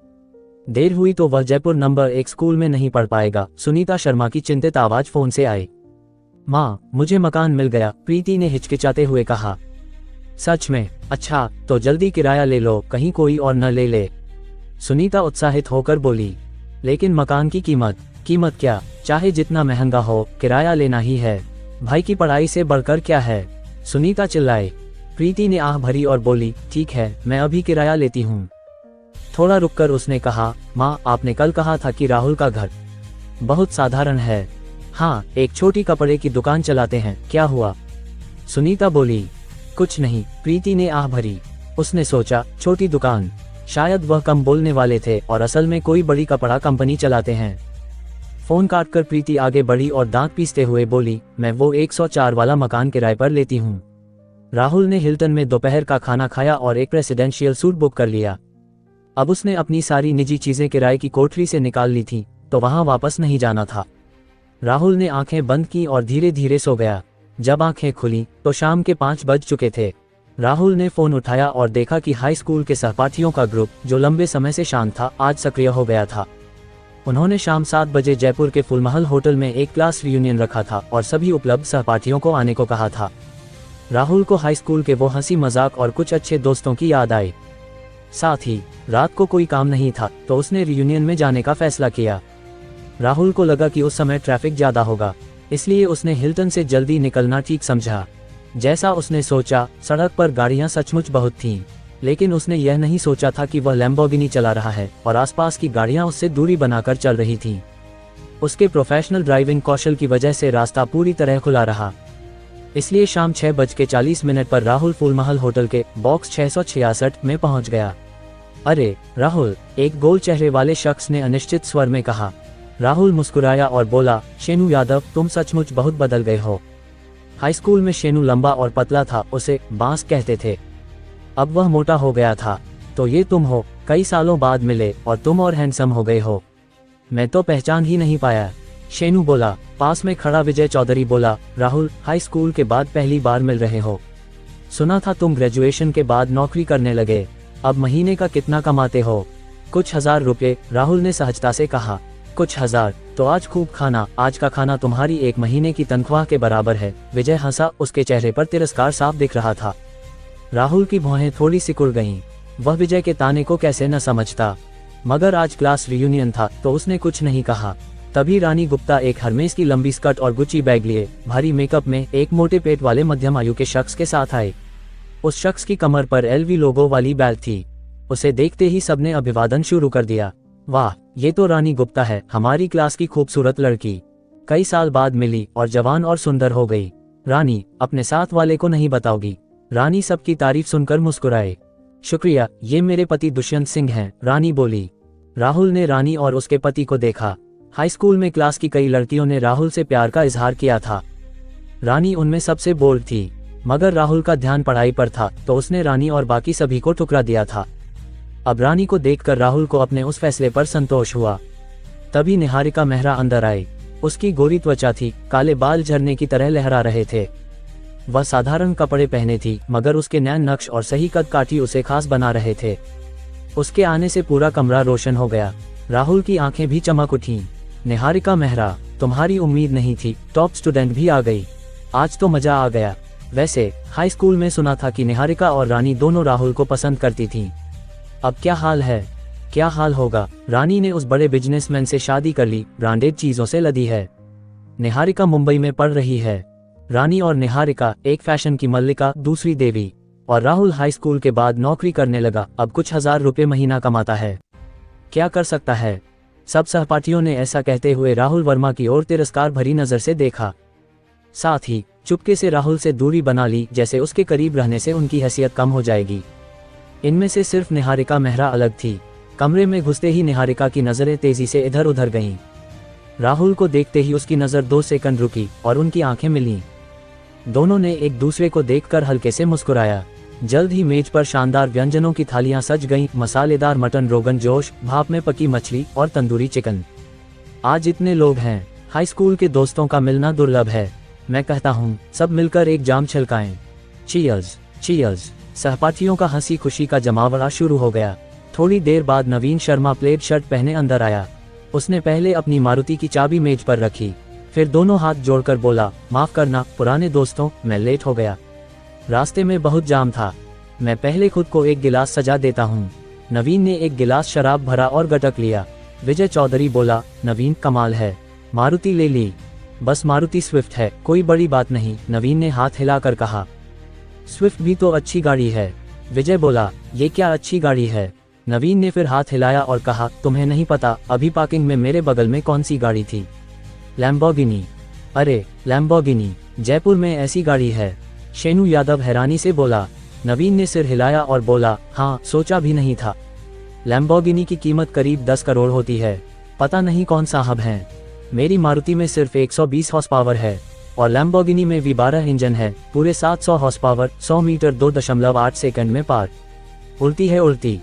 देर हुई तो वह जयपुर नंबर 1 स्कूल में नहीं पढ़ पाएगा। सुनीता शर्मा की चिंतित आवाज फोन से आई। माँ, मुझे मकान मिल गया, प्रीति ने हिचकिचाते हुए कहा। सच में? अच्छा, तो जल्दी किराया ले लो, कहीं कोई और न ले ले। सुनीता उत्साहित होकर बोली। लेकिन मकान की कीमत? कीमत क्या, चाहे जितना महंगा हो, किराया लेना ही है। भाई की पढ़ाई से बढ़कर क्या है? सुनीता चिल्लाई। प्रीति ने आह भरी और बोली, ठीक है, मैं अभी किराया लेती हूँ। थोड़ा रुककर उसने कहा, माँ, आपने कल कहा था कि राहुल का घर बहुत साधारण है। हाँ, एक छोटी कपड़े की दुकान चलाते हैं, क्या हुआ? सुनीता बोली। कुछ नहीं, प्रीति ने आह भरी। उसने सोचा, छोटी दुकान, शायद वह कम बोलने वाले थे और असल में कोई बड़ी कपड़ा कंपनी चलाते हैं। फोन काटकर प्रीति आगे बढ़ी और दांत पीसते हुए बोली, मैं वो 104 वाला मकान किराए पर लेती हूँ। राहुल ने हिल्टन में दोपहर का खाना खाया और एक प्रेसिडेंशियल सूट बुक कर लिया। अब उसने अपनी सारी निजी चीजें किराए की कोठरी से निकाल ली थी तो वहां वापस नहीं जाना था। राहुल ने आंखें बंद की और धीरे धीरे सो गया। जब आंखें खुली तो शाम के 5 बज चुके थे। राहुल ने फोन उठाया और देखा कि हाई स्कूल के सहपाठियों का ग्रुप, जो लंबे समय से शांत था, आज सक्रिय हो गया था। उन्होंने शाम 7 बजे जयपुर के फुलमहल होटल में एक क्लास रियूनियन रखा था और सभी उपलब्ध सहपाठियों को आने को कहा था। राहुल को हाई स्कूल के वो हंसी मजाक और कुछ अच्छे दोस्तों की याद आई। साथ ही रात को कोई काम नहीं था तो उसने रियूनियन में जाने का फैसला किया। राहुल को लगा कि उस समय ट्रैफिक ज्यादा होगा, इसलिए उसने हिल्टन से जल्दी निकलना ठीक समझा। जैसा उसने सोचा, सड़क पर गाड़ियां सचमुच बहुत थीं, लेकिन उसने यह नहीं सोचा था कि वह लैम्बोर्गिनी चला रहा है और आसपास की गाड़ियां उससे दूरी बनाकर चल रही थीं। उसके प्रोफेशनल ड्राइविंग कौशल की वजह से रास्ता पूरी तरह खुला रहा। इसलिए शाम 6:40 पर राहुल फुलमहल होटल के बॉक्स 666 में पहुंच गया। अरे राहुल, एक गोल चेहरे वाले शख्स ने अनिश्चित स्वर में कहा। राहुल मुस्कुराया और बोला, शेनू यादव, तुम सचमुच बहुत बदल गए हो। हाई स्कूल में शेनू लंबा और पतला था, उसे बांस कहते थे। अब वह मोटा हो गया था। तो ये तुम हो, कई सालों बाद मिले और तुम और हैंडसम हो गए हो। मैं तो पहचान ही नहीं पाया, शेनू बोला। पास में खड़ा विजय चौधरी बोला, राहुल, हाई स्कूल के बाद पहली बार मिल रहे हो। सुना था तुम ग्रेजुएशन के बाद नौकरी करने लगे। अब महीने का कितना कमाते हो? कुछ 1000 रुपये, राहुल ने सहजता से कहा। कुछ 1000? तो आज खूब खाना। आज का खाना तुम्हारी 1 महीने की तनख्वाह के बराबर है। विजय हंसा, उसके चेहरे पर तिरस्कार साफ दिख रहा था। राहुल की भौहें थोड़ी सिकुड़ गईं। वह विजय के ताने को कैसे न समझता, मगर आज क्लास रियूनियन था तो उसने कुछ नहीं कहा। तभी रानी गुप्ता एक हरमेस की लंबी स्कर्ट और गुच्ची बैग लिए, भारी मेकअप में, एक मोटे पेट वाले मध्यम आयु के शख्स के साथ आए। उस शख्स की कमर पर LV लोगो वाली बेल्ट थी। उसे देखते ही सबने अभिवादन शुरू कर दिया। वाह, ये तो रानी गुप्ता है, हमारी क्लास की खूबसूरत लड़की। कई साल बाद मिली और जवान और सुंदर हो गई। रानी, अपने साथ वाले को नहीं बताओगी? रानी सबकी तारीफ सुनकर मुस्कुराए। शुक्रिया, ये मेरे पति दुष्यंत सिंह हैं, रानी बोली। राहुल ने रानी और उसके पति को देखा। हाई स्कूल में क्लास की कई लड़कियों ने राहुल से प्यार का इजहार किया था। रानी उनमें सबसे बोल्ड थी। मगर राहुल का ध्यान पढ़ाई पर था तो उसने रानी और बाकी सभी को ठुकरा दिया था। अब रानी को देखकर राहुल को अपने उस फैसले पर संतोष हुआ। तभी निहारिका मेहरा अंदर आई। उसकी गोरी त्वचा थी, काले बाल झरने की तरह लहरा रहे थे। वह साधारण कपड़े पहने थी मगर उसके नैन नक्श और सही कद काठी उसे खास बना रहे थे। उसके आने से पूरा कमरा रोशन हो गया। राहुल की आंखें भी चमक उठीं। निहारिका मेहरा, तुम्हारी उम्मीद नहीं थी, टॉप स्टूडेंट भी आ गई, आज तो मजा आ गया। वैसे हाई स्कूल में सुना था कि निहारिका और रानी दोनों राहुल को पसंद करती थीं। अब क्या हाल है? क्या हाल होगा? रानी ने उस बड़े बिजनेसमैन से शादी कर ली, ब्रांडेड चीजों से लदी है। निहारिका मुंबई में पढ़ रही है। रानी और निहारिका, एक फैशन की मल्लिका, दूसरी देवी। और राहुल हाई स्कूल के बाद नौकरी करने लगा, अब कुछ हजार रुपए महीना कमाता है। क्या कर सकता है? सब सहपाठियों ने ऐसा कहते हुए राहुल वर्मा की ओर तिरस्कार भरी नजर से देखा। साथ ही चुपके से राहुल से दूरी बना ली, जैसे उसके करीब रहने से उनकी हैसियत कम हो जाएगी। इनमें से सिर्फ निहारिका मेहरा अलग थी। कमरे में घुसते ही निहारिका की नजरें तेजी से इधर उधर गईं। राहुल को देखते ही उसकी नजर 2 सेकंड रुकी और उनकी आंखें मिलीं। दोनों ने एक दूसरे को देखकर हल्के से मुस्कुराया। जल्द ही मेज पर शानदार व्यंजनों की थालियां सज गईं, मसालेदार मटन, रोगन जोश, भाप में पकी मछली और तंदूरी चिकन। आज इतने लोग हैं, हाई स्कूल के दोस्तों का मिलना दुर्लभ है। मैं कहता हूँ सब मिलकर एक जाम छलकाएं। Cheers, cheers. सहपाठियों का हंसी खुशी का जमावड़ा शुरू हो गया। थोड़ी देर बाद नवीन शर्मा प्लेड शर्ट पहने अंदर आया। उसने पहले अपनी मारुति की चाबी मेज पर रखी, फिर दोनों हाथ जोड़कर बोला, माफ करना पुराने दोस्तों, मैं लेट हो गया। रास्ते में बहुत जाम था, मैं पहले खुद को एक गिलास सजा देता हूँ। नवीन ने एक गिलास शराब भरा और गटक लिया। विजय चौधरी बोला, नवीन कमाल है, मारुति ले ली। बस मारुति स्विफ्ट है, कोई बड़ी बात नहीं, नवीन ने हाथ हिलाकर कहा। स्विफ्ट भी तो अच्छी गाड़ी है। विजय बोला, ये क्या अच्छी गाड़ी है? नवीन ने फिर हाथ हिलाया और कहा, तुम्हें नहीं पता अभी पार्किंग में मेरे बगल में कौन सी गाड़ी थी? लैम्बोर्गिनी। अरे लैम्बोर्गिनी, जयपुर में ऐसी गाड़ी है? शेनू यादव हैरानी से बोला। नवीन ने सिर हिलाया और बोला, हाँ, सोचा भी नहीं था। लैम्बोर्गिनी की कीमत करीब 10 करोड़ होती है। पता नहीं कौन साहब हैं। मेरी मारुति में सिर्फ 120 हॉर्स पावर है और लैम्बोर्गिनी में V12 इंजन है, पूरे 700 हॉर्स पावर, 100 मीटर 2.8 सेकंड में पार। उल्टी है उल्टी।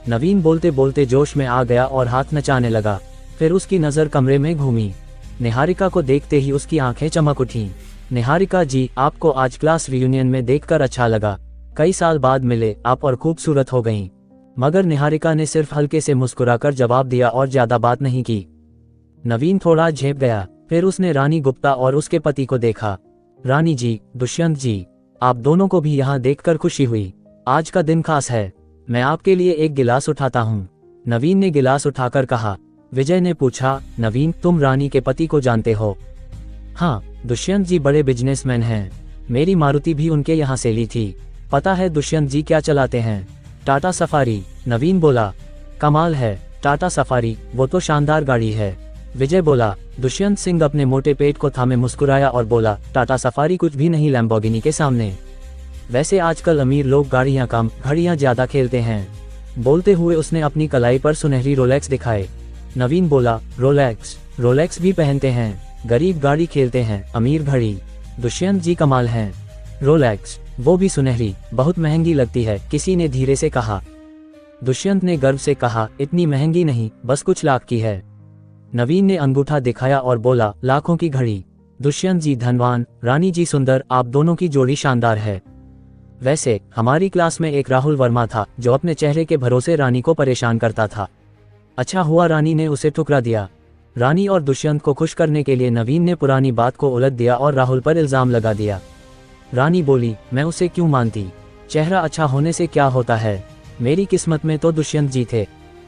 नवीन बोलते बोलते जोश में आ गया और हाथ नचाने लगा। फिर उसकी नज़र कमरे में घूमी। निहारिका को देखते ही उसकी आंखें चमक उठीं। निहारिका जी, आपको आज क्लास रियूनियन में देखकर अच्छा लगा। कई साल बाद मिले, आप और खूबसूरत हो गईं। मगर निहारिका ने सिर्फ हल्के से मुस्कुराकर जवाब दिया और ज्यादा बात नहीं की। नवीन थोड़ा झेप गया। फिर उसने रानी गुप्ता और उसके पति को देखा। रानी जी, दुष्यंत जी, आप दोनों को भी यहाँ देखकर खुशी हुई। आज का दिन खास है, मैं आपके लिए एक गिलास उठाता हूँ। नवीन ने गिलास उठाकर कहा। विजय ने पूछा, नवीन, तुम रानी के पति को जानते हो? हाँ, दुष्यंत जी बड़े बिजनेसमैन हैं। मेरी मारुति भी उनके यहाँ से ली थी। पता है दुष्यंत जी क्या चलाते हैं? टाटा सफारी। नवीन बोला, कमाल है, टाटा सफारी, वो तो शानदार गाड़ी है। विजय बोला। दुष्यंत सिंह अपने मोटे पेट को थामे मुस्कुराया और बोला, टाटा सफारी कुछ भी नहीं लैम्बोर्गिनी के सामने। वैसे आजकल अमीर लोग गाड़ियां कम, घड़ियां ज्यादा खेलते हैं। बोलते हुए उसने अपनी कलाई पर सुनहरी रोलेक्स दिखाए। नवीन बोला, रोलेक्स? रोलेक्स भी पहनते हैं? गरीब गाड़ी खेलते हैं, अमीर घड़ी। दुष्यंत जी कमाल हैं। रोलेक्स, वो भी सुनहरी, बहुत महंगी लगती है, किसी ने धीरे से कहा। दुष्यंत ने गर्व से कहा, इतनी महंगी नहीं, बस कुछ लाख की है। नवीन ने अंगूठा दिखाया और बोला, लाखों की घड़ी। दुष्यंत जी धनवान, रानी जी सुंदर, आप दोनों की जोड़ी शानदार है। वैसे हमारी क्लास में एक राहुल वर्मा था जो अपने चेहरे के भरोसे रानी को परेशान करता था। अच्छा हुआ रानी ने उसे ठुकरा दिया। रानी और दुष्यंत को खुश करने के लिए नवीन ने पुरानी बात को उलट दिया और राहुल पर इल्जाम लगा दिया। रानी बोली, मैं उसे क्यों मानती? चेहरा अच्छा होने से क्या होता है? मेरी किस्मत में तो दुष्यंत जी थे।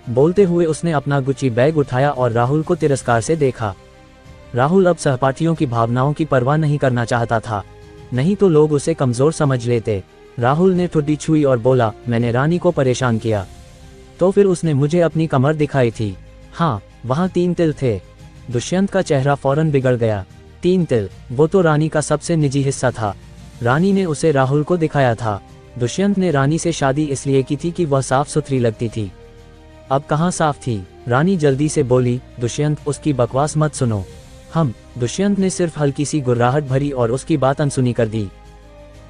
बोलते हुए उसने अपना गुच्ची बैग उठाया और राहुल को तिरस्कार से देखा। राहुल अब सहपाठियों की भावनाओं की परवाह नहीं करना चाहता था, नहीं तो लोग उसे कमजोर समझ लेते। राहुल ने ठुड्डी छुई और बोला, मैंने रानी को परेशान किया तो फिर उसने मुझे अपनी कमर दिखाई थी। हाँ, वहाँ 3 तिल थे। दुष्यंत का चेहरा फौरन बिगड़ गया। 3 तिल? वो तो रानी का सबसे निजी हिस्सा था। रानी ने उसे राहुल को दिखाया था। दुष्यंत ने रानी से शादी इसलिए की थी कि वह साफ सुथरी लगती थी। अब कहाँ साफ थी? रानी जल्दी से बोली, दुष्यंत, उसकी बकवास मत सुनो। दुष्यंत ने सिर्फ हल्की सी गुर्राहट भरी और उसकी बात अनसुनी कर दी।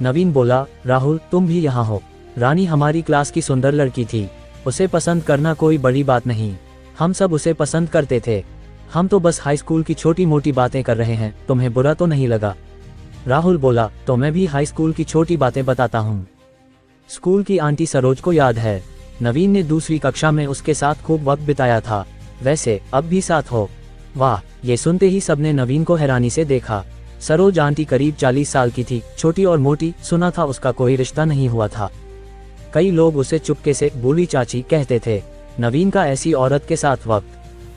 नवीन बोला, राहुल तुम भी यहाँ हो। रानी हमारी क्लास की सुंदर लड़की थी, उसे पसंद करना कोई बड़ी बात नहीं, हम सब उसे पसंद करते थे। हम तो बस हाई स्कूल की छोटी मोटी बातें कर रहे हैं, तुम्हें बुरा तो नहीं लगा? राहुल बोला, तो मैं भी हाई स्कूल की छोटी बातें बताता हूँ। स्कूल की आंटी सरोज को याद है, नवीन ने दूसरी कक्षा में उसके साथ खूब वक्त बिताया था, वैसे अब भी साथ हो? वाह, ये सुनते ही सबने नवीन को हैरानी से देखा। सरोज आंटी करीब 40 साल की थी, छोटी और मोटी, सुना था उसका कोई रिश्ता नहीं हुआ था। कई लोग उसे चुपके से बूढ़ी चाची कहते थे। नवीन का ऐसी औरत के साथ वक्त,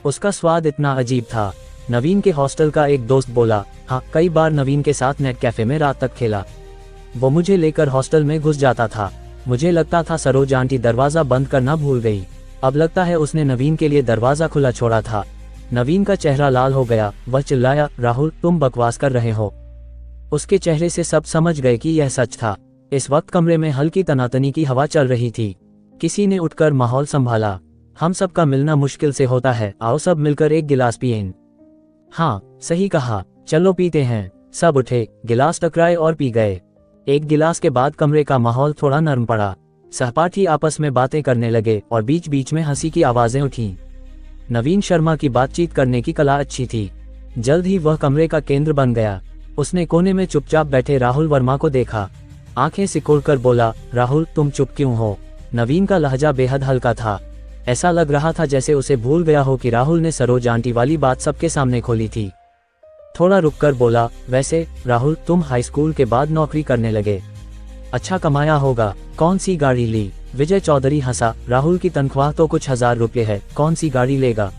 उसका स्वाद इतना अजीब था। नवीन के हॉस्टल का एक दोस्त बोला, हाँ कई बार नवीन के साथ नेट कैफे में रात तक खेला। वो मुझे लेकर हॉस्टल में घुस जाता था, मुझे लगता था सरोज आंटी दरवाजा बंद करना भूल गई, अब लगता है उसने नवीन के लिए दरवाजा खुला छोड़ा था। नवीन का चेहरा लाल हो गया, वह चिल्लाया, राहुल तुम बकवास कर रहे हो। उसके चेहरे से सब समझ गए कि यह सच था। इस वक्त कमरे में हल्की तनातनी की हवा चल रही थी। किसी ने उठकर माहौल संभाला, हम सब का मिलना मुश्किल से होता है, आओ सब मिलकर एक गिलास पिएं। हाँ सही कहा, चलो पीते हैं। सब उठे, गिलास टकराए और पी गए। एक गिलास के बाद कमरे का माहौल थोड़ा नरम पड़ा। सहपाठी आपस में बातें करने लगे और बीच बीच में हंसी की आवाजें उठीं। नवीन शर्मा की बातचीत करने की कला अच्छी थी, जल्द ही वह कमरे का केंद्र बन गया। उसने कोने में चुपचाप बैठे राहुल वर्मा को देखा, आंखें सिकोड़कर बोला, राहुल तुम चुप क्यों हो? नवीन का लहजा बेहद हल्का था, ऐसा लग रहा था जैसे उसे भूल गया हो कि राहुल ने सरोज आंटी वाली बात सबके सामने खोली थी। थोड़ा रुककर बोला, वैसे राहुल तुम हाई स्कूल के बाद नौकरी करने लगे, अच्छा कमाया होगा, कौन सी गाड़ी ली? विजय चौधरी हंसा, राहुल की तनख्वाह तो कुछ 1000 रुपये है, कौन सी गाड़ी लेगा?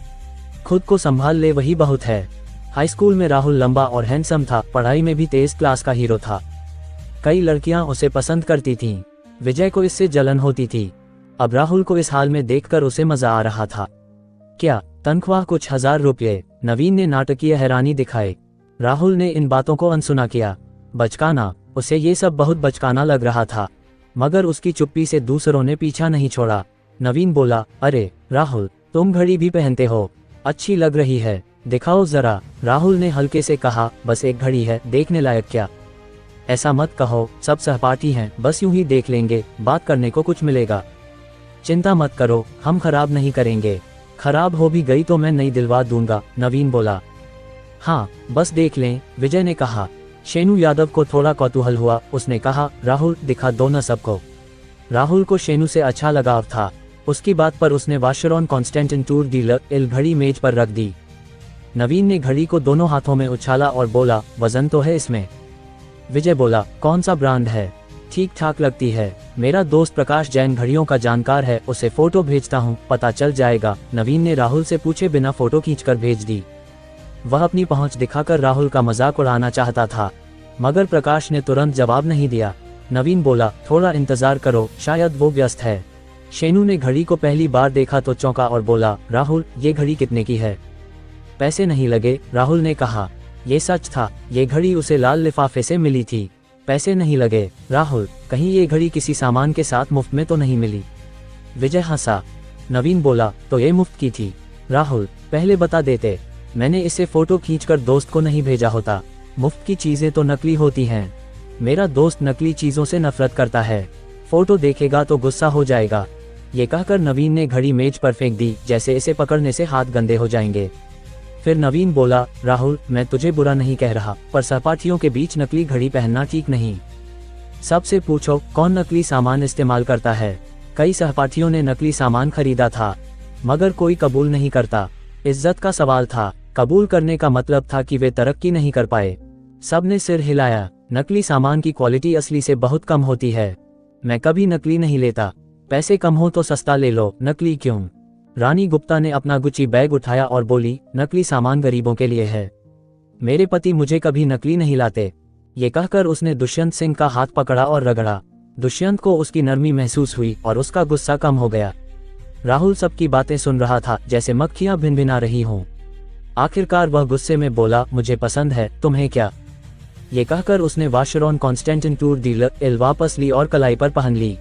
खुद को संभाल ले वही बहुत है। हाई स्कूल में राहुल लंबा और हैंडसम था, पढ़ाई में भी तेज क्लास का हीरो था, कई लड़कियां उसे पसंद करती थीं। विजय को इससे जलन होती थी, अब राहुल को इस हाल में देखकर उसे मजा आ रहा था। क्या तनख्वाह कुछ 1000 रुपये? नवीन ने नाटकीय हैरानी दिखाई। राहुल ने इन बातों को अनसुना किया। बचकाना, उसे ये सब बहुत बचकाना लग रहा था, मगर उसकी चुप्पी से दूसरों ने पीछा नहीं छोड़ा। नवीन बोला, अरे राहुल तुम घड़ी भी पहनते हो, अच्छी लग रही है, दिखाओ जरा। राहुल ने हल्के से कहा, बस एक घड़ी है, देखने लायक क्या? ऐसा मत कहो, सब सहपाठी हैं, बस यूं ही देख लेंगे, बात करने को कुछ मिलेगा। चिंता मत करो, हम खराब नहीं करेंगे, खराब हो भी गई तो मैं नई दिलवा दूंगा। नवीन बोला, हाँ बस देख लें, विजय ने कहा। शेनू यादव को थोड़ा कौतूहल हुआ, उसने कहा, राहुल दिखा दो न सबको। राहुल को शेनू से अच्छा लगाव था, उसकी बात पर उसने वाशरॉन कॉन्स्टेंटिन टूर डीलर एल घड़ी मेज पर रख दी। नवीन ने घड़ी को दोनों हाथों में उछाला और बोला, वजन तो है इसमें? विजय बोला, कौन सा ब्रांड है? ठीक ठाक लगती है, मेरा दोस्त प्रकाश जैन घड़ियों का जानकार है, उसे फोटो भेजता हूँ, पता चल जाएगा। नवीन ने राहुल से पूछे बिना फोटो खींचकर भेज दी। वह अपनी पहुंच दिखाकर राहुल का मजाक उड़ाना चाहता था, मगर प्रकाश ने तुरंत जवाब नहीं दिया। नवीन बोला, थोड़ा इंतजार करो, शायद वो व्यस्त है। शेनू ने घड़ी को पहली बार देखा तो चौंका और बोला, राहुल ये घड़ी कितने की है? पैसे नहीं लगे, राहुल ने कहा। ये सच था, ये घड़ी उसे लाल लिफाफे से मिली थी, पैसे नहीं लगे। राहुल, कहीं ये घड़ी किसी सामान के साथ मुफ्त में तो नहीं मिली? विजय हंसा। नवीन बोला, तो ये मुफ्त की थी? राहुल, पहले बता देते, मैंने इसे फोटो खींचकर दोस्त को नहीं भेजा होता, मुफ्त की चीजें तो नकली होती हैं, मेरा दोस्त नकली चीजों से नफरत करता है, फोटो देखेगा तो गुस्सा हो जाएगा। ये कहकर नवीन ने घड़ी मेज पर फेंक दी, जैसे इसे पकड़ने से हाथ गंदे हो जाएंगे। फिर नवीन बोला, राहुल मैं तुझे बुरा नहीं कह रहा, पर सहपाठियों के बीच नकली घड़ी पहनना ठीक नहीं। सबसे पूछो कौन नकली सामान इस्तेमाल करता है। कई सहपाठियों ने नकली सामान खरीदा था, मगर कोई कबूल नहीं करता। इज्जत का सवाल था, कबूल करने का मतलब था कि वे तरक्की नहीं कर पाए। सब ने सिर हिलाया। नकली सामान की क्वालिटी असली से बहुत कम होती है, मैं कभी नकली नहीं लेता, पैसे कम हो तो सस्ता ले लो, नकली क्यों? रानी गुप्ता ने अपना गुच्ची बैग उठाया और बोली, नकली सामान गरीबों के लिए है, मेरे पति मुझे कभी नकली नहीं लाते। ये कहकर उसने दुष्यंत सिंह का हाथ पकड़ा और रगड़ा। दुष्यंत को उसकी नरमी महसूस हुई और उसका गुस्सा कम हो गया। राहुल सबकी बातें सुन रहा था जैसे मक्खियां भिनभिना रही हों। आखिरकार वह गुस्से में बोला, मुझे पसंद है, तुम्हें क्या? ये कहकर उसने वाशरॉन कॉन्स्टेंटिन टूर डीलर एल वापस ली और कलाई पर पहन ली।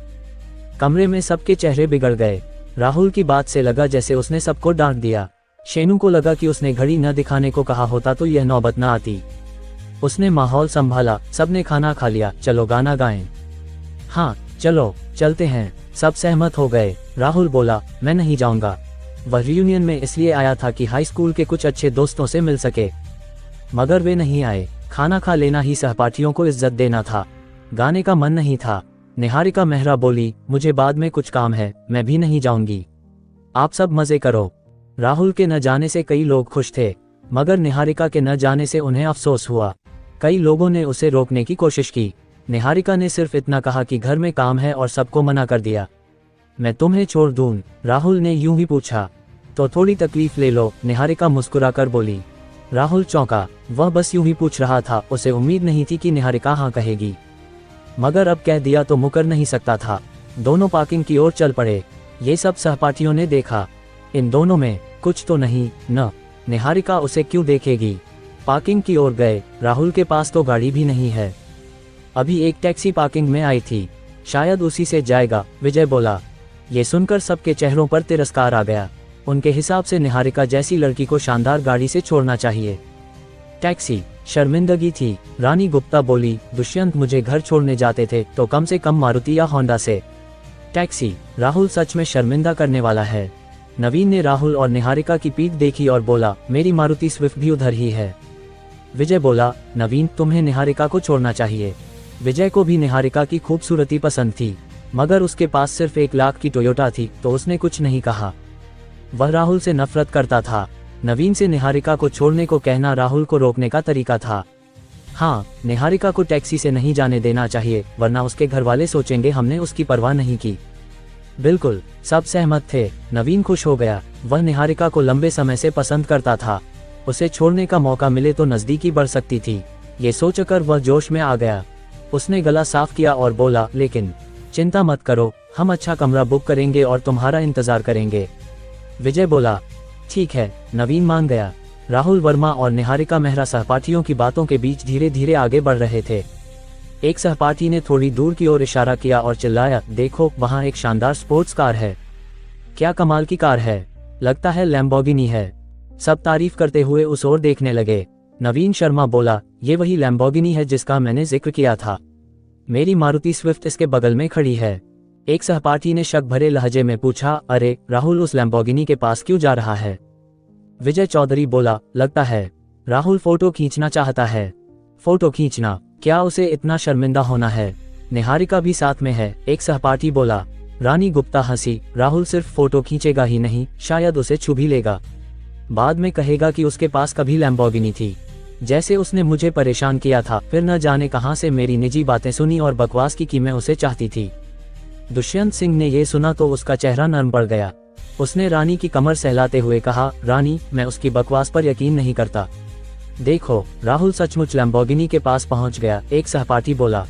कमरे में सबके चेहरे बिगड़ गए। राहुल की बात से लगा जैसे उसने सबको डांट दिया। शेनू को लगा कि उसने घड़ी न दिखाने को कहा होता तो यह नौबत न आती। उसने माहौल संभाला। सबने खाना खा लिया, चलो गाना गाएं। हाँ चलो चलते हैं, सब सहमत हो गए। राहुल बोला, मैं नहीं जाऊंगा। वह रियूनियन में इसलिए आया था कि हाई स्कूल के कुछ अच्छे दोस्तों से मिल सके, मगर वे नहीं आए। खाना खा लेना ही सहपाठियों को इज्जत देना था, गाने का मन नहीं था। निहारिका मेहरा बोली, मुझे बाद में कुछ काम है, मैं भी नहीं जाऊंगी, आप सब मजे करो। राहुल के न जाने से कई लोग खुश थे, मगर निहारिका के न जाने से उन्हें अफसोस हुआ। कई लोगों ने उसे रोकने की कोशिश की। निहारिका ने सिर्फ इतना कहा कि घर में काम है और सबको मना कर दिया। मैं तुम्हें छोड़ दूं? राहुल ने यूं ही पूछा। तो थोड़ी तकलीफ ले लो, निहारिका मुस्कुराकर बोली। राहुल चौंका, वह बस यूं ही पूछ रहा था, उसे उम्मीद नहीं थी कि निहारिका हाँ कहेगी, मगर अब कह दिया तो मुकर नहीं सकता था। दोनों पार्किंग की ओर चल पड़े। ये सब सहपाठियों ने देखा, इन दोनों में कुछ तो नहीं न, निहारिका उसे क्यों देखेगी। पार्किंग की ओर गए। राहुल के पास तो गाड़ी भी नहीं है। अभी एक टैक्सी पार्किंग में आई थी, शायद उसी से जाएगा, विजय बोला। ये सुनकर सबके चेहरों पर तिरस्कार आ गया। उनके हिसाब से निहारिका जैसी लड़की को शानदार गाड़ी से छोड़ना चाहिए। टैक्सी शर्मिंदगी थी। रानी गुप्ता बोली, दुष्यंत मुझे घर छोड़ने जाते थे तो कम से कम मारुति या होंडा से। टैक्सी राहुल सच में शर्मिंदा करने वाला है। नवीन ने राहुल और निहारिका की पीठ देखी और बोला, मेरी मारुति स्विफ्ट भी उधर ही है। विजय बोला, नवीन तुम्हें निहारिका को छोड़ना चाहिए। विजय को भी निहारिका की खूबसूरती पसंद थी, मगर उसके पास सिर्फ 1 लाख की टोयोटा थी तो उसने कुछ नहीं कहा। वह राहुल से नफरत करता था। नवीन से निहारिका को छोड़ने को कहना राहुल को रोकने का तरीका था। हाँ, निहारिका को टैक्सी से नहीं जाने देना चाहिए, वरना उसके घर वाले सोचेंगे हमने उसकी परवाह नहीं की। बिल्कुल, सब सहमत थे। नवीन खुश हो गया। वह निहारिका को लंबे समय से पसंद करता था। उसे छोड़ने का मौका मिले तो नजदीकी बढ़ सकती थी। ये सोचकर वह जोश में आ गया। उसने गला साफ किया और बोला, लेकिन चिंता मत करो, हम अच्छा कमरा बुक करेंगे और तुम्हारा इंतजार करेंगे। विजय बोला, ठीक है। नवीन मान गया। राहुल वर्मा और निहारिका मेहरा सहपाठियों की बातों के बीच धीरे धीरे आगे बढ़ रहे थे। एक सहपाठी ने थोड़ी दूर की ओर इशारा किया और चिल्लाया, देखो वहां एक शानदार स्पोर्ट्स कार है। क्या कमाल की कार है, लगता है लैम्बोर्गिनी है। सब तारीफ करते हुए उस ओर देखने लगे। नवीन शर्मा बोला, ये वही लैम्बोर्गिनी है जिसका मैंने जिक्र किया था। मेरी मारुति स्विफ्ट इसके बगल में खड़ी है। एक सहपाठी ने शक भरे लहजे में पूछा, अरे राहुल उस लैम्बोर्गिनी के पास क्यों जा रहा है? विजय चौधरी बोला, लगता है राहुल फोटो खींचना चाहता है। फोटो खींचना? क्या उसे इतना शर्मिंदा होना है? निहारिका भी साथ में है, एक सहपाठी बोला। रानी गुप्ता हंसी, राहुल सिर्फ फोटो खींचेगा ही नहीं, शायद उसे छू भी लेगा। बाद में कहेगा कि उसके पास कभी लैम्बोर्गिनी थी, जैसे उसने मुझे परेशान किया था। फिर न जाने कहां से मेरी निजी बातें सुनी और बकवास की कि मैं उसे चाहती थी। दुष्यंत सिंह ने यह सुना तो उसका चेहरा नरम पड़ गया। उसने रानी की कमर सहलाते हुए कहा, रानी मैं उसकी बकवास पर यकीन नहीं करता। देखो राहुल सचमुच लैम्बोर्गिनी के पास पहुंच गया, एक सहपाठी बोला।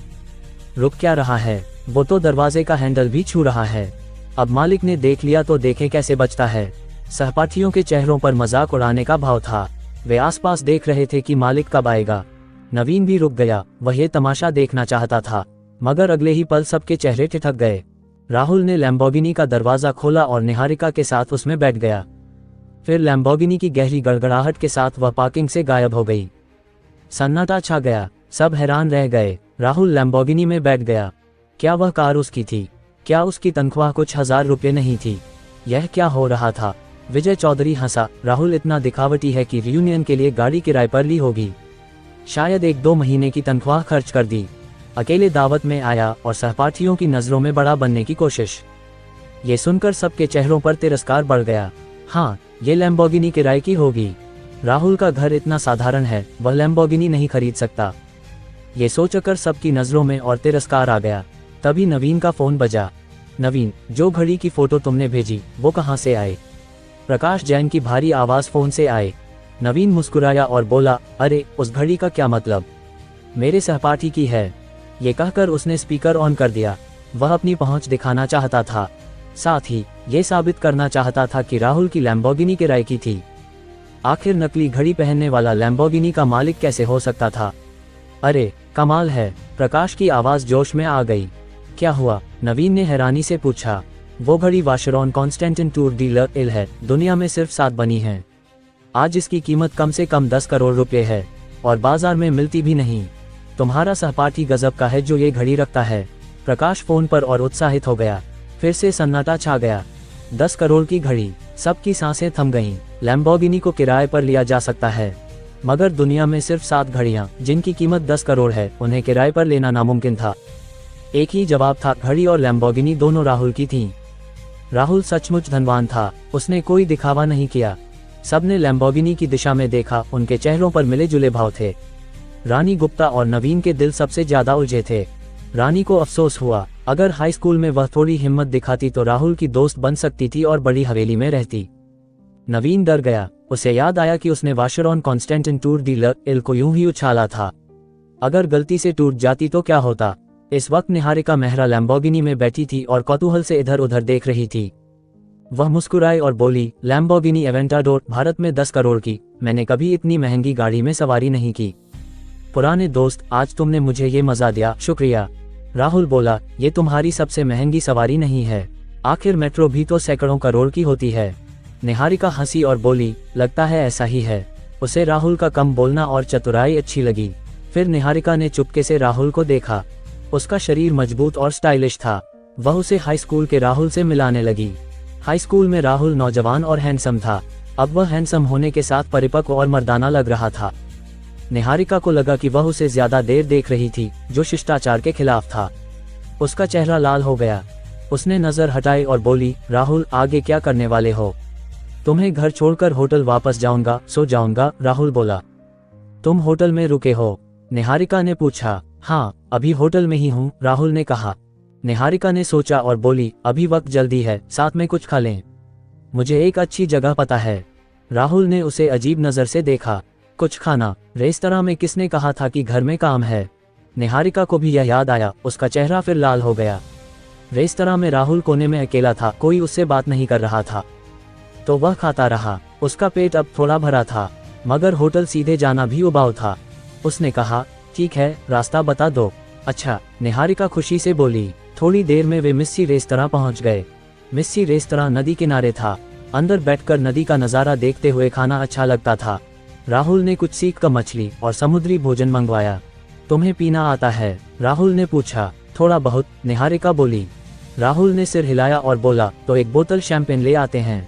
रुक क्या रहा है, वो तो दरवाजे का हैंडल भी छू रहा है। अब मालिक ने देख लिया तो देखे कैसे बचता है। सहपाठियों के चेहरों पर मजाक उड़ाने का भाव था। वे आसपास देख रहे थे कि मालिक कब आएगा। नवीन भी रुक गया, वह ये तमाशा देखना चाहता था, मगर अगले ही पल सबके चेहरे ठिठक गए। राहुल ने लैम्बोर्गिनी का दरवाजा खोला और निहारिका के साथ उसमें बैठ गया। फिर लैम्बोर्गिनी की गहरी गड़गड़ाहट के साथ वह पार्किंग से गायब हो गई। सन्नाटा छा गया, सब हैरान रह गए। राहुल लैम्बोर्गिनी में बैठ गया। क्या वह कार उसकी थी? क्या उसकी तनख्वाह कुछ 1000 रुपये नहीं थी? यह क्या हो रहा था? विजय चौधरी हंसा, राहुल इतना दिखावटी है कि रियूनियन के लिए गाड़ी किराए पर ली होगी। शायद 1-2 महीने की तनख्वाह खर्च कर दी। अकेले दावत में आया और सहपाठियों की नजरों में बड़ा बनने की कोशिश। ये सुनकर सबके चेहरों पर तिरस्कार बढ़ गया। हाँ, ये लैम्बोर्गिनी किराए की होगी। राहुल का घर इतना साधारण है, वह लैम्बोर्गिनी नहीं खरीद सकता। ये सोचकर सबकी नजरों में और तिरस्कार आ गया। तभी नवीन का फोन बजा। नवीन, जो घड़ी की फोटो तुमने भेजी वो कहाँ से आए? प्रकाश जैन की भारी आवाज फोन से आए। नवीन मुस्कुराया और बोला, अरे उस घड़ी का क्या मतलब, मेरे सहपाठी की है। ये कहकर उसने स्पीकर ऑन कर दिया। वह अपनी पहुंच दिखाना चाहता था, साथ ही ये साबित करना चाहता था कि राहुल की लैम्बोर्गिनी किराए की थी। आखिर नकली घड़ी पहनने वाला लैम्बोर्गिनी का मालिक कैसे हो सकता था? अरे कमाल है, प्रकाश की आवाज जोश में आ गई। क्या हुआ? नवीन ने हैरानी से पूछा। वो घड़ी वाशरॉन कॉन्स्टेंटिन टूर डीलर इल है, दुनिया में सिर्फ 7 बनी है। आज इसकी कीमत कम से कम 10 करोड़ रुपए है। और बाजार में मिलती भी नहीं। तुम्हारा सहपाठी गजब का है जो ये घड़ी रखता है। प्रकाश फोन पर और उत्साहित हो गया। फिर से सन्नाटा छा गया। 10 करोड़ की घड़ी, सबकी सांसें थम गईं। लैम्बोर्गिनी को किराए पर लिया जा सकता है, मगर दुनिया में सिर्फ 7 घड़ियां जिनकी कीमत 10 करोड़ है, उन्हें किराए पर लेना नामुमकिन था। एक ही जवाब था, घड़ी और लैम्बोर्गिनी दोनों राहुल की थीं। राहुल सचमुच धनवान था, उसने कोई दिखावा नहीं किया। सबने लैम्बोर्गिनी की दिशा में देखा, उनके चेहरों पर मिले जुले भाव थे। रानी गुप्ता और नवीन के दिल सबसे ज्यादा उलझे थे। रानी को अफसोस हुआ, अगर हाई स्कूल में वह थोड़ी हिम्मत दिखाती तो राहुल की दोस्त बन सकती थी और बड़ी हवेली में रहती। नवीन डर गया, उसे याद आया कि उसने वाशरॉन कॉन्स्टेंटिन टूर डी ल को यूं ही उछाला था। अगर गलती से टूट जाती तो क्या होता। इस वक्त निहारिका मेहरा लैम्बोर्गिनी में बैठी थी और कौतूहल से इधर उधर देख रही थी। वह मुस्कुराई और बोली, लैम्बोर्गिनी एवेंटाडोर, भारत में 10 करोड़ की। मैंने कभी इतनी महंगी गाड़ी में सवारी नहीं की। पुराने दोस्त, आज तुमने मुझे ये मजा दिया, शुक्रिया। राहुल बोला, ये तुम्हारी सबसे महंगी सवारी नहीं है, आखिर मेट्रो भी तो सैकड़ों करोड़ की होती है। निहारिका हंसी और बोली, लगता है ऐसा ही है। उसे राहुल का कम बोलना और चतुराई अच्छी लगी। फिर निहारिका ने चुपके से राहुल को देखा। उसका शरीर मजबूत और स्टाइलिश था। वह उसे हाई स्कूल के राहुल से मिलाने लगी। हाई स्कूल में राहुल नौजवान और हैंडसम था, अब वह हैंडसम होने के साथ परिपक्व और मर्दाना लग रहा था। निहारिका को लगा कि वह उसे ज्यादा देर देख रही थी, जो शिष्टाचार के खिलाफ था। उसका चेहरा लाल हो गया। उसने नजर हटाई और बोली, राहुल, आगे क्या करने वाले हो? तुम्हें घर छोड़कर होटल वापस जाऊंगा, सो जाऊंगा, राहुल बोला। तुम होटल में रुके हो? निहारिका ने पूछा। हाँ, अभी होटल में ही हूँ, राहुल ने कहा। निहारिका ने सोचा और बोली, अभी वक्त जल्दी है, साथ में कुछ खा लें। मुझे एक अच्छी जगह पता है। राहुल ने उसे अजीब नजर से देखा। कुछ खाना? रेस्तरां में किसने कहा था कि घर में काम है? निहारिका को भी यह याद आया, उसका चेहरा फिर लाल हो गया। रेस्तरां में राहुल कोने में अकेला था, कोई उससे बात नहीं कर रहा था, तो वह खाता रहा। उसका पेट अब थोड़ा भरा था, मगर होटल सीधे जाना भी उबाऊ था। उसने कहा, ठीक है, रास्ता बता दो। अच्छा, निहारिका खुशी से बोली। थोड़ी देर में वे मिस्सी रेस्तरां पहुंच गए। मिस्सी रेस्तरां नदी किनारे था। अंदर बैठकर नदी का नजारा देखते हुए खाना अच्छा लगता था। राहुल ने कुछ सीख का मछली और समुद्री भोजन मंगवाया। तुम्हें पीना आता है? राहुल ने पूछा। थोड़ा बहुत, निहारिका बोली। राहुल ने सिर हिलाया और बोला, तो एक बोतल शैंपेन ले आते हैं।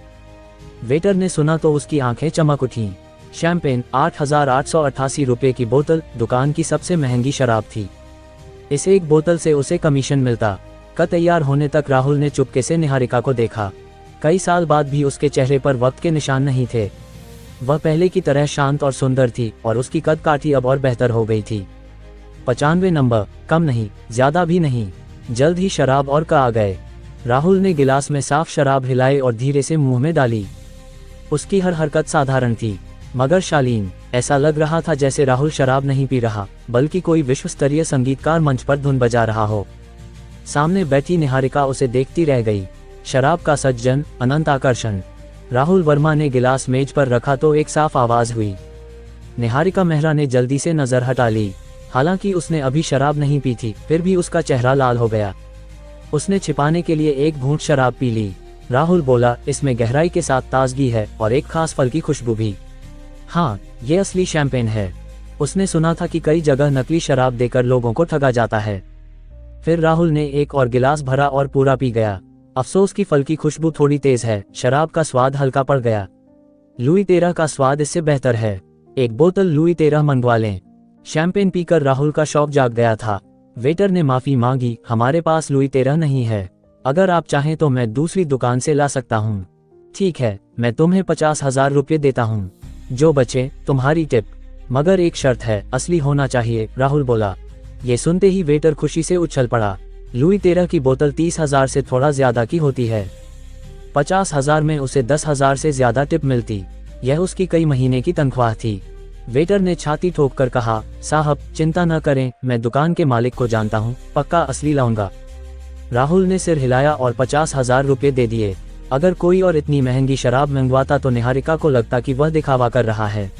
वेटर ने सुना तो उसकी आंखें चमक उठीं। शैंपेन 8,888 रुपए की बोतल दुकान की सबसे महंगी शराब थी। इस एक बोतल से उसे कमीशन मिलता। का तैयार होने तक राहुल ने चुपके से निहारिका को देखा। कई साल बाद भी उसके चेहरे पर वक्त के निशान नहीं थे। वह पहले की तरह शांत और सुंदर थी और उसकी कद काठी अब और बेहतर हो गई थी। 95 नंबर, कम नहीं, ज्यादा भी नहीं। जल्द ही शराब और का आ गए। राहुल ने गिलास में साफ शराब हिलाई और धीरे से मुंह में डाली। उसकी हर हरकत साधारण थी, मगर शालीन। ऐसा लग रहा था जैसे राहुल शराब नहीं पी रहा, बल्कि कोई विश्व स्तरीय संगीतकार मंच पर धुन बजा रहा हो। सामने बैठी निहारिका उसे देखती रह गई। शराब का सज्जन, अनंत आकर्षण। राहुल वर्मा ने गिलास मेज पर रखा तो एक साफ आवाज हुई। निहारिका मेहरा ने जल्दी से नजर हटा ली। हालांकि उसने अभी शराब नहीं पी थी, फिर भी उसका चेहरा लाल हो गया। उसने छिपाने के लिए एक घूंट शराब पी ली। राहुल बोला, इसमें गहराई के साथ ताजगी है और एक खास फल की खुशबू भी। हाँ, ये असली शैंपेन है। उसने सुना था कि कई जगह नकली शराब देकर लोगों को ठगा जाता है। फिर राहुल ने एक और गिलास भरा और पूरा पी गया। अफसोस की फल की खुशबू थोड़ी तेज है, शराब का स्वाद हल्का पड़ गया। लुई 13 का स्वाद इससे बेहतर है। एक बोतल लुई 13 मंगवा लें। शैंपेन पीकर राहुल का शौक जाग गया था। वेटर ने माफी मांगी, हमारे पास लुई 13 नहीं है। अगर आप चाहें तो मैं दूसरी दुकान से ला सकता हूँ। ठीक है, मैं तुम्हें 50,000 रुपये देता हूँ। जो बचे, तुम्हारी टिप। मगर एक शर्त है, असली होना चाहिए, राहुल बोला। ये सुनते ही वेटर खुशी से उछल पड़ा। लुई 13 की बोतल 30,000 से थोड़ा ज्यादा की होती है। 50,000 में उसे 10,000 से ज्यादा टिप मिलती। यह उसकी कई महीने की तनख्वाह थी। वेटर ने छाती ठोककर कहा, साहब चिंता न करें, मैं दुकान के मालिक को जानता हूँ, पक्का असली लाऊंगा। राहुल ने सिर हिलाया और 50,000 रुपये दे दिए। अगर कोई और इतनी महंगी शराब मंगवाता तो निहारिका को लगता कि वह दिखावा कर रहा है,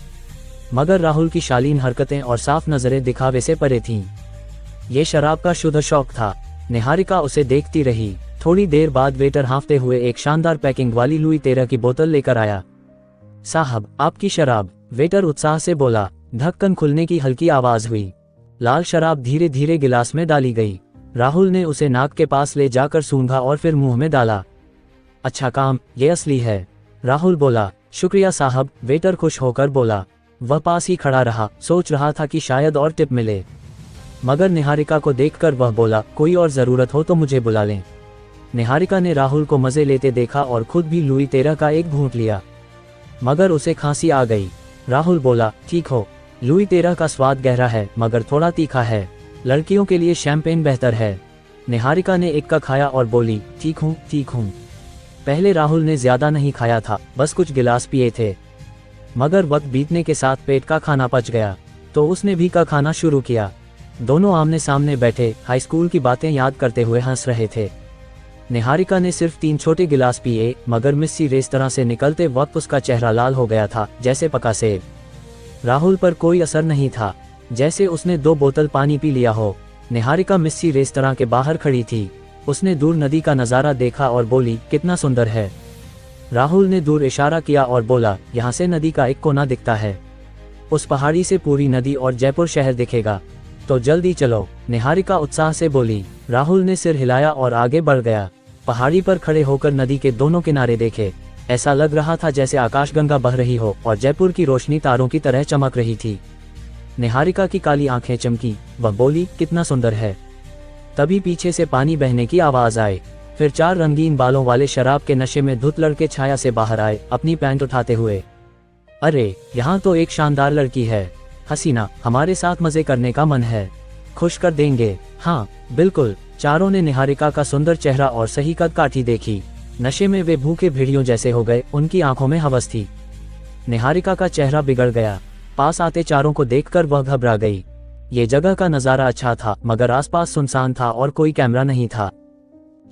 मगर राहुल की शालीन हरकतें और साफ नजरें दिखावे से परे थीं। ये शराब का शुद्ध शौक था। निहारिका उसे देखती रही। थोड़ी देर बाद वेटर हाँफते हुए एक शानदार पैकिंग वाली लुई 13 की बोतल लेकर आया। साहब, आपकी शराब, वेटर उत्साह से बोला। ढक्कन खुलने की हल्की आवाज हुई। लाल शराब धीरे धीरे गिलास में डाली गई। राहुल ने उसे नाक के पास ले जाकर सूंघा और फिर मुंह में डाला। अच्छा काम, ये असली है, राहुल बोला। शुक्रिया साहब, वेटर खुश होकर बोला। वह पास ही खड़ा रहा, सोच रहा था कि शायद और टिप मिले, मगर निहारिका को देखकर वह बोला, कोई और जरूरत हो तो मुझे बुला लें। निहारिका ने राहुल को मजे लेते देखा और खुद भी लुई 13 का एक घूंट लिया, मगर उसे खांसी आ गई। राहुल बोला, ठीक हो, लुई 13 का स्वाद गहरा है मगर थोड़ा तीखा है, लड़कियों के लिए शैंपेन बेहतर है। निहारिका ने एक का खाया और बोली, ठीक हूँ ठीक हूँ। पहले राहुल ने ज्यादा नहीं खाया था, बस कुछ गिलास पिए थे, मगर वक्त बीतने के साथ पेट का खाना पच गया तो उसने भी का खाना शुरू किया। दोनों आमने सामने बैठे हाई स्कूल की बातें याद करते हुए हंस रहे थे। निहारिका ने सिर्फ 3 छोटे गिलास पिए, मगर मिस्सी रेस्तरां से निकलते वक्त उसका चेहरा लाल हो गया था जैसे पका सेब। राहुल पर कोई असर नहीं था, जैसे उसने 2 बोतल पानी पी लिया हो। निहारिका मिस्सी रेस्तरां के बाहर खड़ी थी। उसने दूर नदी का नज़ारा देखा और बोली, कितना सुंदर है। राहुल ने दूर इशारा किया और बोला, यहाँ से नदी का एक कोना दिखता है, उस पहाड़ी से पूरी नदी और जयपुर शहर दिखेगा, तो जल्दी चलो, निहारिका उत्साह से बोली। राहुल ने सिर हिलाया और आगे बढ़ गया। पहाड़ी पर खड़े होकर नदी के दोनों किनारे देखे, ऐसा लग रहा था जैसे आकाशगंगा बह रही हो और जयपुर की रोशनी तारों की तरह चमक रही थी। निहारिका की काली आंखें चमकी, वह बोली, कितना सुंदर है। तभी पीछे से पानी बहने की आवाज आई, फिर 4 रंगीन बालों वाले शराब के नशे में धुत लड़के छाया से बाहर आए, अपनी पैंट उठाते हुए। अरे, यहाँ तो एक शानदार लड़की है, हसीना, हमारे साथ मजे करने का मन है, खुश कर देंगे। हाँ बिल्कुल, चारों ने निहारिका का सुंदर चेहरा और सही कद काठी देखी। नशे में वे भूखे भेड़ियों जैसे हो गए, उनकी आंखों में हवस थी। निहारिका का चेहरा बिगड़ गया। पास आते चारों को देखकर वह घबरा गई। ये जगह का नजारा अच्छा था, मगर आसपास सुनसान था और कोई कैमरा नहीं था।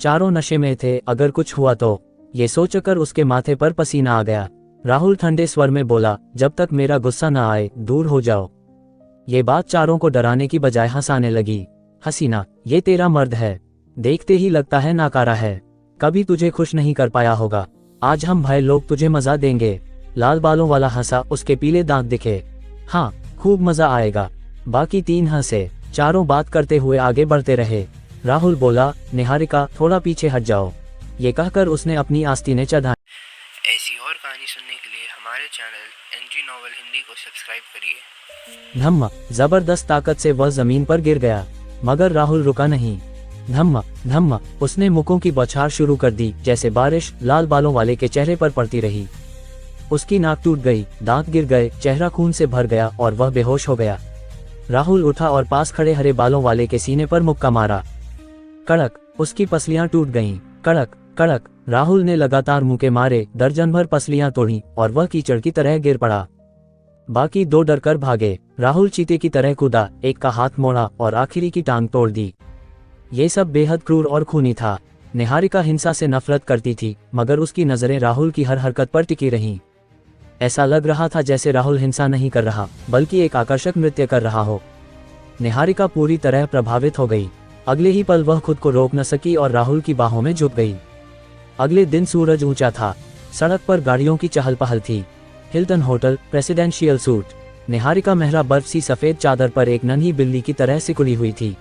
चारों नशे में थे, अगर कुछ हुआ तो। ये सोचकर उसके माथे पर पसीना आ गया। राहुल ठंडे स्वर में बोला, जब तक मेरा गुस्सा न आए दूर हो जाओ। ये बात चारों को डराने की बजाय हंसाने लगी। हसीना, ये तेरा मर्द है, देखते ही लगता है नाकारा है, कभी तुझे खुश नहीं कर पाया होगा, आज हम भाई लोग तुझे मजा देंगे। लाल बालों वाला हंसा, उसके पीले दांत दिखे। हाँ, खूब मजा आएगा। बाकी 3 हंसे। चारों बात करते हुए आगे बढ़ते रहे। राहुल बोला, निहारिका थोड़ा पीछे हट जाओ। ये कहकर उसने अपनी आस्तीनें चढ़ाई। ऐसी और कहानी सुनने के लिए हमारे चैनल एनजी नॉवल हिंदी को सब्सक्राइब करिए। धम्मा, जबरदस्त ताकत से वह जमीन पर गिर गया, मगर राहुल रुका नहीं। धम्मा धम्मा, उसने मुक्कों की बौछार शुरू कर दी, जैसे बारिश लाल बालों वाले के चेहरे पर पड़ती रही। उसकी नाक टूट गई, दांत गिर गए, चेहरा खून से भर गया और वह बेहोश हो गया। राहुल उठा और पास खड़े हरे बालों वाले के सीने पर मुक्का मारा। कड़क, उसकी पसलियां टूट गईं। कड़क कड़क, राहुल ने लगातार मुक्के मारे, दर्जन भर पसलियां तोड़ी और वह कीचड़ की तरह गिर पड़ा। बाकी 2 डरकर भागे। राहुल चीते की तरह कूदा, एक का हाथ मोड़ा और आखिरी की टांग तोड़ दी। ये सब बेहद क्रूर और खूनी था। निहारिका हिंसा से नफरत करती थी, मगर उसकी नजरें राहुल की हर हरकत पर टिकी रहीं। ऐसा लग रहा था जैसे राहुल हिंसा नहीं कर रहा, बल्कि एक आकर्षक नृत्य कर रहा हो। निहारिका पूरी तरह प्रभावित हो गई। अगले ही पल वह खुद को रोक न सकी और राहुल की बाहों में झुक गई। अगले दिन सूरज ऊंचा था, सड़क पर गाड़ियों की चहल पहल थी। Hilton hotel, presidential suite. Niharika Mehra बर्फ सी सफेद चादर पर एक नन्ही बिल्ली की तरह सिकुड़ी हुई थी।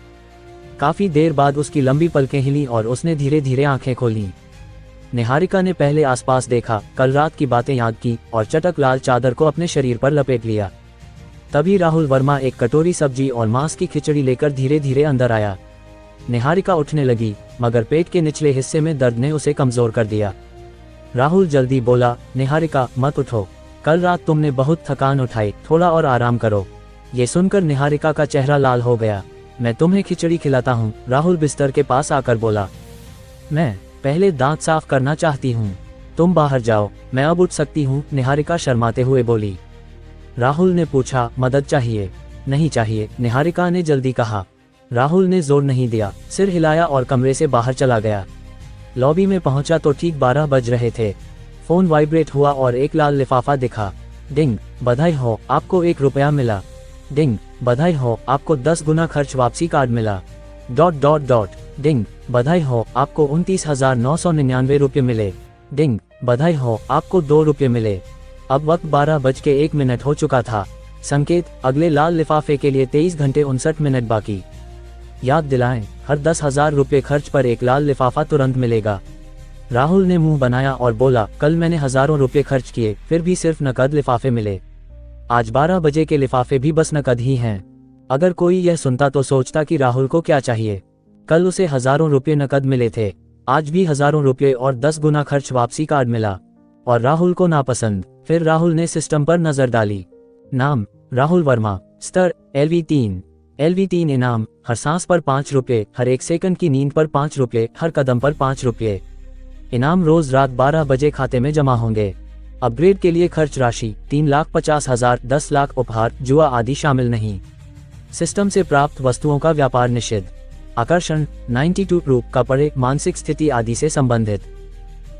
काफी देर बाद उसकी लंबी पलकें हिली और उसने धीरे धीरे आंखें खोली। निहारिका ने पहले आसपास देखा, कल रात की बातें याद की और चटक लाल चादर को अपने शरीर पर लपेट लिया। तभी राहुल वर्मा एक कटोरी सब्जी और मांस की खिचड़ी लेकर धीरे धीरे अंदर आया। निहारिका उठने लगी, मगर पेट के निचले हिस्से में दर्द ने उसे कमजोर कर दिया। राहुल जल्दी बोला, निहारिका मत उठो, कल रात तुमने बहुत थकान उठाई, थोड़ा और आराम करो। ये सुनकर निहारिका का चेहरा लाल हो गया। मैं तुम्हें खिचड़ी खिलाता हूँ, राहुल बिस्तर के पास आकर बोला। मैं पहले दांत साफ करना चाहती हूँ, तुम बाहर जाओ, मैं अब उठ सकती हूँ, निहारिका शर्माते हुए बोली। राहुल ने पूछा, मदद चाहिए? नहीं चाहिए, निहारिका ने जल्दी कहा। राहुल ने जोर नहीं दिया, सिर हिलाया और कमरे से बाहर चला गया। लॉबी में पहुंचा तो ठीक 12 बज रहे थे। फोन वाइब्रेट हुआ और एक लाल लिफाफा दिखा। डिंग, बधाई हो, आपको 1 रुपया मिला। डिंग, बधाई हो, आपको 10 गुना खर्च वापसी कार्ड मिला। ... डिंग, बधाई हो, आपको 29,999 रुपये मिले। डिंग, बधाई हो, आपको 2 रुपये मिले। अब वक्त 12 बज के 1 मिनट हो चुका था। संकेत, अगले लाल लिफाफे के लिए 23 घंटे 59 मिनट बाकी। याद दिलाएं, हर 10,000 रुपये खर्च पर एक लाल लिफाफा तुरंत मिलेगा। राहुल ने मुंह बनाया और बोला, कल मैंने हजारों रुपये खर्च किए, फिर भी सिर्फ नकद लिफाफे मिले। आज 12 बजे के लिफाफे भी बस नकद ही हैं। अगर कोई यह सुनता तो सोचता कि राहुल को क्या चाहिए। कल उसे हजारों रुपये नकद मिले थे, आज भी हजारों रुपये और 10 गुना खर्च वापसी कार्ड मिला। और राहुल को नापसंद। फिर राहुल ने सिस्टम पर नजर डाली। नाम, राहुल वर्मा। स्तर, LV3। LV3 इनाम, हर सांस पर 5 रुपये, हर 1 सेकंड की नींद पर 5 रुपये, हर कदम पर 5 रुपये। इनाम रोज रात 12 बजे खाते में जमा होंगे। अपग्रेड के लिए खर्च राशि 3,50,000, 10 लाख उपहार, जुआ आदि शामिल नहीं। सिस्टम से प्राप्त वस्तुओं का व्यापार निषिद्ध। आकर्षण, 92 रूप का पड़े, मानसिक स्थिति आदि से संबंधित।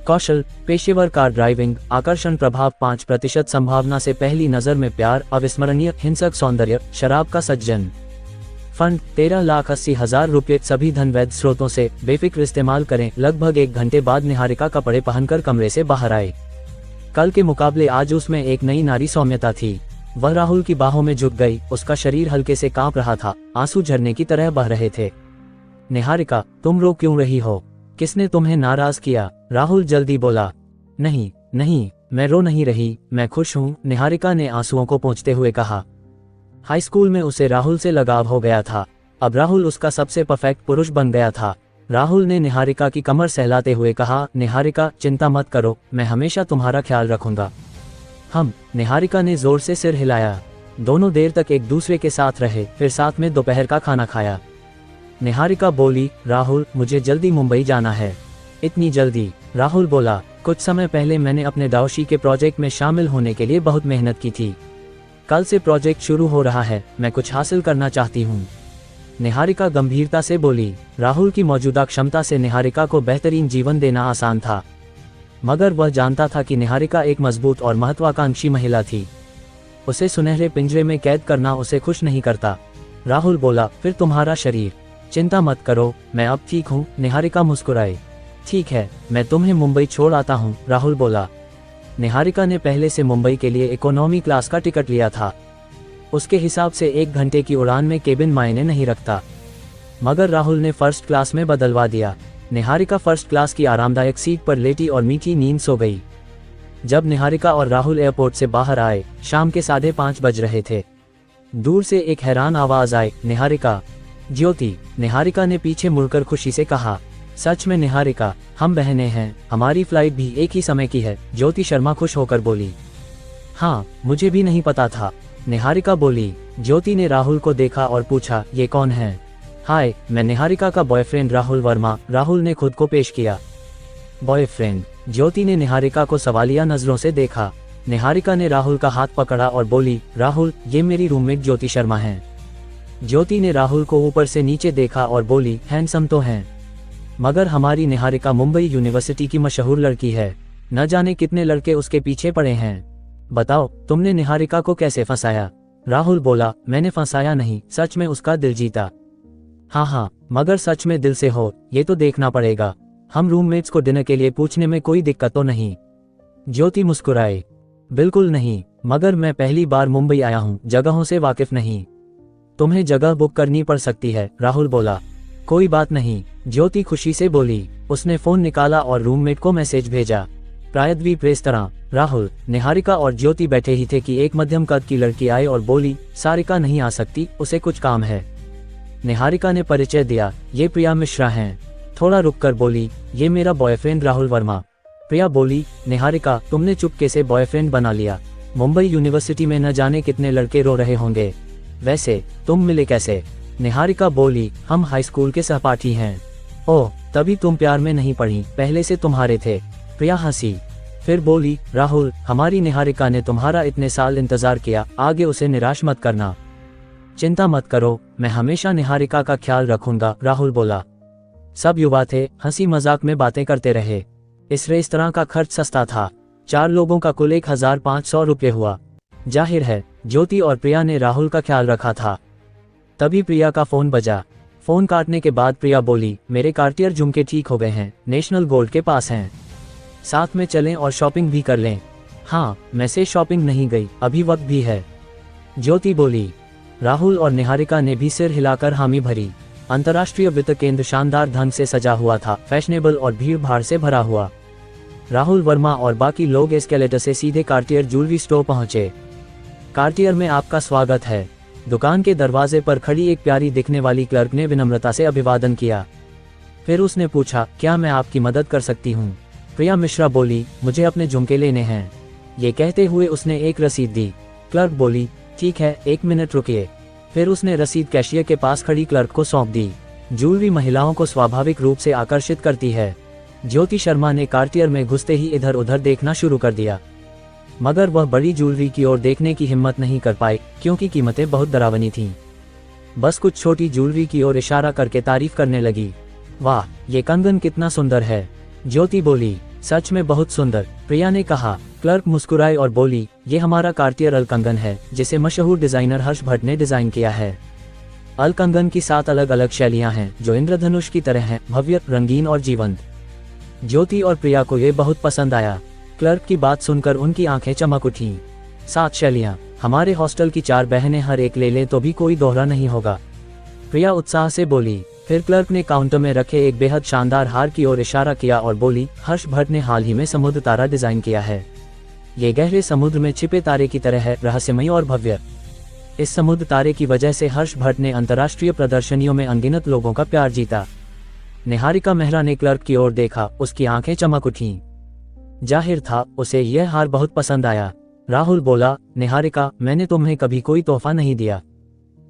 कौशल, पेशेवर कार ड्राइविंग। आकर्षण प्रभाव 5% संभावना से पहली नजर में प्यार, अविस्मरणीय हिंसक सौंदर्य, शराब का सज्जन। फंड, 13,80,000 रुपये। सभी धन वैध स्रोतों से बेफिक्र इस्तेमाल करें। लगभग 1 घंटे बाद निहारिका कपड़े पहनकर कमरे से बाहर आई। कल के मुकाबले आज उसमें एक नई नारी सौम्यता थी। वह राहुल की बाहों में झुक गई। उसका शरीर हल्के से कांप रहा था, आंसू झरने की तरह बह रहे थे। निहारिका, तुम रो क्यों रही हो? किसने तुम्हें नाराज किया? राहुल जल्दी बोला। नहीं नहीं, मैं रो नहीं रही, मैं खुश हूँ, निहारिका ने आंसुओं को पोंछते हुए कहा। हाई स्कूल में उसे राहुल से लगाव हो गया था। अब राहुल उसका सबसे परफेक्ट पुरुष बन गया था। राहुल ने निहारिका की कमर सहलाते हुए कहा, निहारिका चिंता मत करो, मैं हमेशा तुम्हारा ख्याल रखूंगा। हम, निहारिका ने जोर से सिर हिलाया। दोनों देर तक एक दूसरे के साथ रहे, फिर साथ में दोपहर का खाना खाया। निहारिका बोली, राहुल मुझे जल्दी मुंबई जाना है। इतनी जल्दी? राहुल बोला, कुछ समय पहले मैंने अपने दावशी के प्रोजेक्ट में शामिल होने के लिए बहुत मेहनत की थी। कल से प्रोजेक्ट शुरू हो रहा है, मैं कुछ हासिल करना चाहती हूँ। निहारिका गंभीरता से बोली। राहुल की मौजूदा क्षमता से निहारिका को बेहतरीन जीवन देना आसान था, मगर वह जानता था कि निहारिका एक मजबूत और महत्वाकांक्षी महिला थी। उसे सुनहरे पिंजरे में कैद करना उसे खुश नहीं करता। राहुल बोला, फिर तुम्हारा शरीर? चिंता मत करो, मैं अब ठीक हूँ। निहारिका मुस्कुराई। ठीक है, मैं तुम्हें मुंबई छोड़ आता हूँ, राहुल बोला। निहारिका ने पहले से मुंबई के लिए इकोनॉमी क्लास का टिकट लिया था। उसके हिसाब से 1 घंटे की उड़ान में केबिन मायने नहीं रखता, मगर राहुल ने फर्स्ट क्लास में बदलवा दिया। निहारिका फर्स्ट क्लास की आरामदायक सीट पर लेटी और मीठी नींद सो गई। जब निहारिका और राहुल एयरपोर्ट से बाहर आए, शाम के 5:30 बज रहे थे। दूर से एक हैरान आवाज आई, निहारिका। ज्योति। निहारिका ने पीछे मुड़कर खुशी से कहा, सच में निहारिका, हम बहनें हैं, हमारी फ्लाइट भी एक ही समय की है। ज्योति शर्मा खुश होकर बोली। हाँ, मुझे भी नहीं पता था, निहारिका बोली। ज्योति ने राहुल को देखा और पूछा, ये कौन है? हाय, मैं निहारिका का बॉयफ्रेंड राहुल वर्मा। राहुल ने खुद को पेश किया। बॉयफ्रेंड? ज्योति ने निहारिका को सवालिया नजरों से देखा। निहारिका ने राहुल का हाथ पकड़ा और बोली, राहुल, ये मेरी रूममेट ज्योति शर्मा हैं। ज्योति ने राहुल को ऊपर से नीचे देखा और बोली, हैंडसम तो हैं, मगर हमारी निहारिका मुंबई यूनिवर्सिटी की मशहूर लड़की है, न जाने कितने लड़के उसके पीछे पड़े हैं। बताओ, तुमने निहारिका को कैसे फंसाया? राहुल बोला, मैंने फंसाया नहीं, सच में उसका दिल जीता। हाँ, मगर सच में दिल से हो, ये तो देखना पड़ेगा। हम रूममेट्स को डिनर के लिए पूछने में कोई दिक्कत तो नहीं? ज्योति मुस्कुराए। बिल्कुल नहीं, मगर मैं पहली बार मुंबई आया हूँ, जगहों से वाकिफ नहीं। तुम्हें जगह बुक करनी पड़ सकती है, राहुल बोला। कोई बात नहीं, ज्योति खुशी से बोली। उसने फोन निकाला और रूममेट को मैसेज भेजा। प्रायद्वीप रेस्तरां। राहुल, निहारिका और ज्योति बैठे ही थे कि एक मध्यम कद की लड़की आई और बोली, सारिका नहीं आ सकती, उसे कुछ काम है। निहारिका ने परिचय दिया, ये प्रिया मिश्रा हैं। थोड़ा रुककर बोली, ये मेरा बॉयफ्रेंड राहुल वर्मा। प्रिया बोली, निहारिका, तुमने चुपके से बॉयफ्रेंड बना लिया। मुंबई यूनिवर्सिटी में न जाने कितने लड़के रो रहे होंगे। वैसे तुम मिले कैसे? निहारिका बोली, हम हाई स्कूल के सहपाठी हैं। ओह, तभी तुम प्यार में नहीं पड़ी, पहले से तुम्हारे थे। प्रिया हंसी, फिर बोली, राहुल, हमारी निहारिका ने तुम्हारा इतने साल इंतजार किया, आगे उसे निराश मत करना। चिंता मत करो, मैं हमेशा निहारिका का ख्याल रखूंगा, राहुल बोला। सब युवा थे, हंसी मजाक में बातें करते रहे। इस रेस्तरां का खर्च सस्ता था, 4 लोगों का कुल 1,500 रुपये हुआ। जाहिर है, ज्योति और प्रिया ने राहुल का ख्याल रखा था। तभी प्रिया का फोन बजा। फोन काटने के बाद प्रिया बोली, मेरे कार्टियर झुमके ठीक हो गए हैं, नेशनल गोल्ड के पास हैं, साथ में चलें और शॉपिंग भी कर लें। हाँ, मैं से शॉपिंग नहीं गई, अभी वक्त भी है। ज्योति बोली। राहुल और निहारिका ने भी सिर हिलाकर हामी भरी। अंतर्राष्ट्रीय वित्त केंद्र शानदार ढंग से सजा हुआ था, फैशनेबल और भीड़ भाड़ से भरा हुआ। राहुल वर्मा और बाकी लोग एस्केलेटर से सीधे कार्टियर ज्वेलरी स्टोर पहुंचे। कार्टियर में आपका स्वागत है। दुकान के दरवाजे पर खड़ी एक प्यारी दिखने वाली क्लर्क ने विनम्रता से अभिवादन किया। फिर उसने पूछा, क्या मैं आपकी मदद कर सकती हूँ? प्रिया मिश्रा बोली, मुझे अपने झुमके लेने हैं। ये कहते हुए उसने एक रसीद दी। क्लर्क बोली, ठीक है, 1 मिनट रुकिए। फिर उसने रसीद कैशियर के पास खड़ी क्लर्क को सौंप दी। ज्वेलरी महिलाओं को स्वाभाविक रूप से आकर्षित करती है। ज्योति शर्मा ने कार्टियर में घुसते ही इधर उधर देखना शुरू कर दिया, मगर वह बड़ी ज्वेलरी की ओर देखने की हिम्मत नहीं कर पाई क्योंकि कीमतें बहुत डरावनी थीं। बस कुछ छोटी ज्वेलरी की ओर इशारा करके तारीफ करने लगी। वाह, ये कंगन कितना सुंदर है। ज्योति बोली, सच में बहुत सुंदर, प्रिया ने कहा। क्लर्क मुस्कुराई और बोली, ये हमारा कार्टियर अल कंगन है, जिसे मशहूर डिजाइनर हर्ष भट्ट ने डिजाइन किया है। अल कंगन की 7 अलग अलग शैलियां हैं जो इंद्रधनुष की तरह हैं, भव्य, रंगीन और जीवंत। ज्योति और प्रिया को ये बहुत पसंद आया। क्लर्क की बात सुनकर उनकी आंखें चमक उठीं। 7 शैलियां, हमारे हॉस्टल की 4 बहनें हर एक ले लें तो भी कोई दोहरा नहीं होगा, प्रिया उत्साह से बोली। फिर क्लर्क ने काउंटर में रखे एक बेहद शानदार हार की ओर इशारा किया और बोली, हर्ष भट्ट ने हाल ही में समुद्र तारा डिजाइन किया है। ये गहरे समुद्र में छिपे तारे की तरह है, रहस्यमयी और भव्य। इस समुद्र तारे की वजह से हर्ष भट्ट ने अंतर्राष्ट्रीय प्रदर्शनियों में अनगिनत लोगों का प्यार जीता। निहारिका मेहरा ने क्लर्क की ओर देखा, उसकी आंखें चमक उठीं। जाहिर था उसे यह हार बहुत पसंद आया। राहुल बोला, निहारिका, मैंने तुम्हें कभी कोई तोहफा नहीं दिया,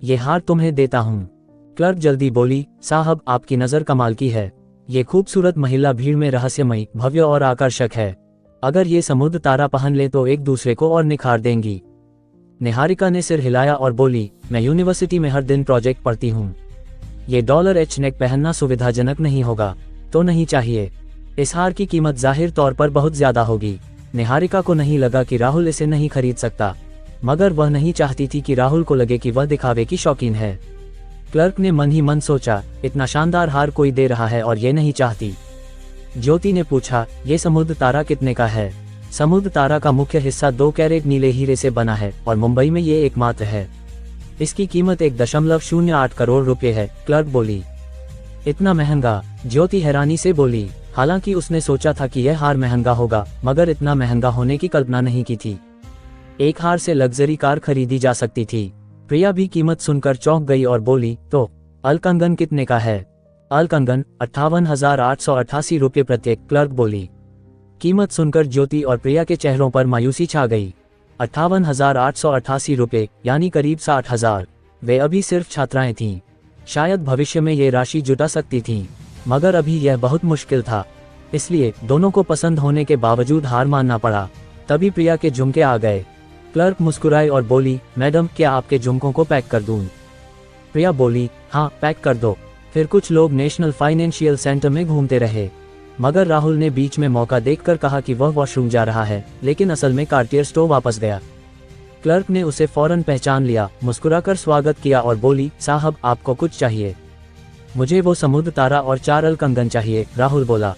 ये हार तुम्हें देता हूँ। क्लर्क जल्दी बोली, साहब, आपकी नज़र कमाल की है। ये खूबसूरत महिला भीड़ में रहस्यमयी, भव्य और आकर्षक है। अगर ये समुद्र तारा पहन ले तो एक दूसरे को और निखार देंगी। निहारिका ने सिर हिलाया और बोली, मैं यूनिवर्सिटी में हर दिन प्रोजेक्ट पढ़ती हूँ। ये $H नेक पहनना सुविधाजनक नहीं होगा, तो नहीं चाहिए। इस हार की कीमत जाहिर तौर पर बहुत ज्यादा होगी। निहारिका को नहीं लगा कि राहुल इसे नहीं खरीद सकता, मगर वह नहीं चाहती थी कि राहुल को लगे कि वह दिखावे की शौकीन है। क्लर्क ने मन ही मन सोचा, इतना शानदार हार कोई दे रहा है और ये नहीं चाहती। ज्योति ने पूछा, ये समुद्र तारा कितने का है? समुद्र तारा का मुख्य हिस्सा 2 कैरेट नीले हीरे से बना है और मुंबई में ये एकमात्र है। इसकी कीमत 1.08 करोड़ रुपए है, क्लर्क बोली। इतना महंगा? ज्योति हैरानी से बोली। हालांकि उसने सोचा था कि यह हार महंगा होगा, मगर इतना महंगा होने की कल्पना नहीं की थी। एक हार से लग्जरी कार खरीदी जा सकती थी। प्रिया भी कीमत सुनकर चौंक गई और बोली, तो अल कंगन कितने का है? अल कंगन 58,888 रुपये प्रत्येक, क्लर्क बोली। कीमत सुनकर ज्योति और प्रिया के चेहरों पर मायूसी छा गई। 58,888 रुपये, यानी करीब 60,000। वे अभी सिर्फ छात्राएं थीं, शायद भविष्य में ये राशि जुटा सकती थीं, मगर अभी यह बहुत मुश्किल था। इसलिए दोनों को पसंद होने के बावजूद हार मानना पड़ा। तभी प्रिया के झुमके आ गए। क्लर्क मुस्कुराई और बोली, मैडम, क्या आपके झुमकों को पैक कर दूं? प्रिया बोली, हाँ, पैक कर दो। फिर कुछ लोग नेशनल फाइनेंशियल सेंटर में घूमते रहे, मगर राहुल ने बीच में मौका देखकर कहा कि वह वॉशरूम जा रहा है, लेकिन असल में कार्टियर स्टोर वापस गया। क्लर्क ने उसे फौरन पहचान लिया, मुस्कुराकर स्वागत किया और बोली, साहब, आपको कुछ चाहिए? मुझे वो समुद्र तारा और 4 अल कंगन चाहिए, राहुल बोला।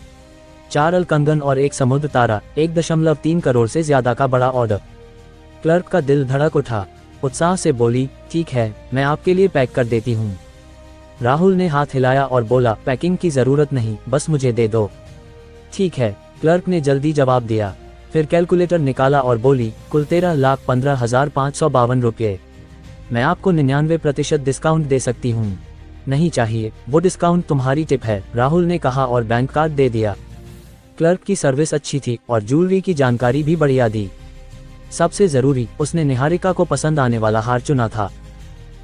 4 अल कंगन और 1 समुद्र तारा, 1.3 करोड़ से ज्यादा का बड़ा ऑर्डर। क्लर्क का दिल धड़क उठा, उत्साह से बोली, ठीक है, मैं आपके लिए पैक कर देती हूँ। राहुल ने हाथ हिलाया और बोला, पैकिंग की जरूरत नहीं, बस मुझे दे दो। ठीक है, क्लर्क ने जल्दी जवाब दिया। फिर कैलकुलेटर निकाला और बोली, कुल 13,15,552 रुपये। मैं आपको 99% डिस्काउंट दे सकती हूँ। नहीं चाहिए, वो डिस्काउंट तुम्हारी टिप है, राहुल ने कहा और बैंक कार्ड दे दिया। क्लर्क की सर्विस अच्छी थी और ज्वेलरी की जानकारी भी बढ़िया दी। सबसे जरूरी, उसने निहारिका को पसंद आने वाला हार चुना था,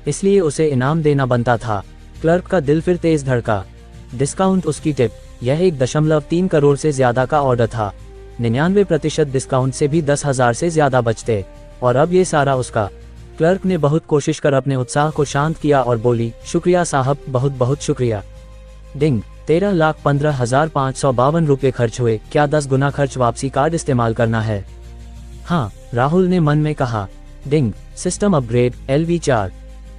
इसलिए उसे इनाम देना बनता था। क्लर्क का दिल फिर तेज धड़का। डिस्काउंट उसकी टिप, यह 1.3 करोड़ से ज्यादा का ऑर्डर था। 99% डिस्काउंट से भी 10,000 से ज्यादा बचते, और अब ये सारा उसका। क्लर्क ने बहुत कोशिश कर अपने उत्साह को शांत किया और बोली, शुक्रिया साहब, बहुत बहुत शुक्रिया। डिंग, 13,15,552 रुपये खर्च हुए। क्या 10 गुना खर्च वापसी कार्ड इस्तेमाल करना है? हाँ, राहुल ने मन में कहा। डिंग, सिस्टम अपग्रेड,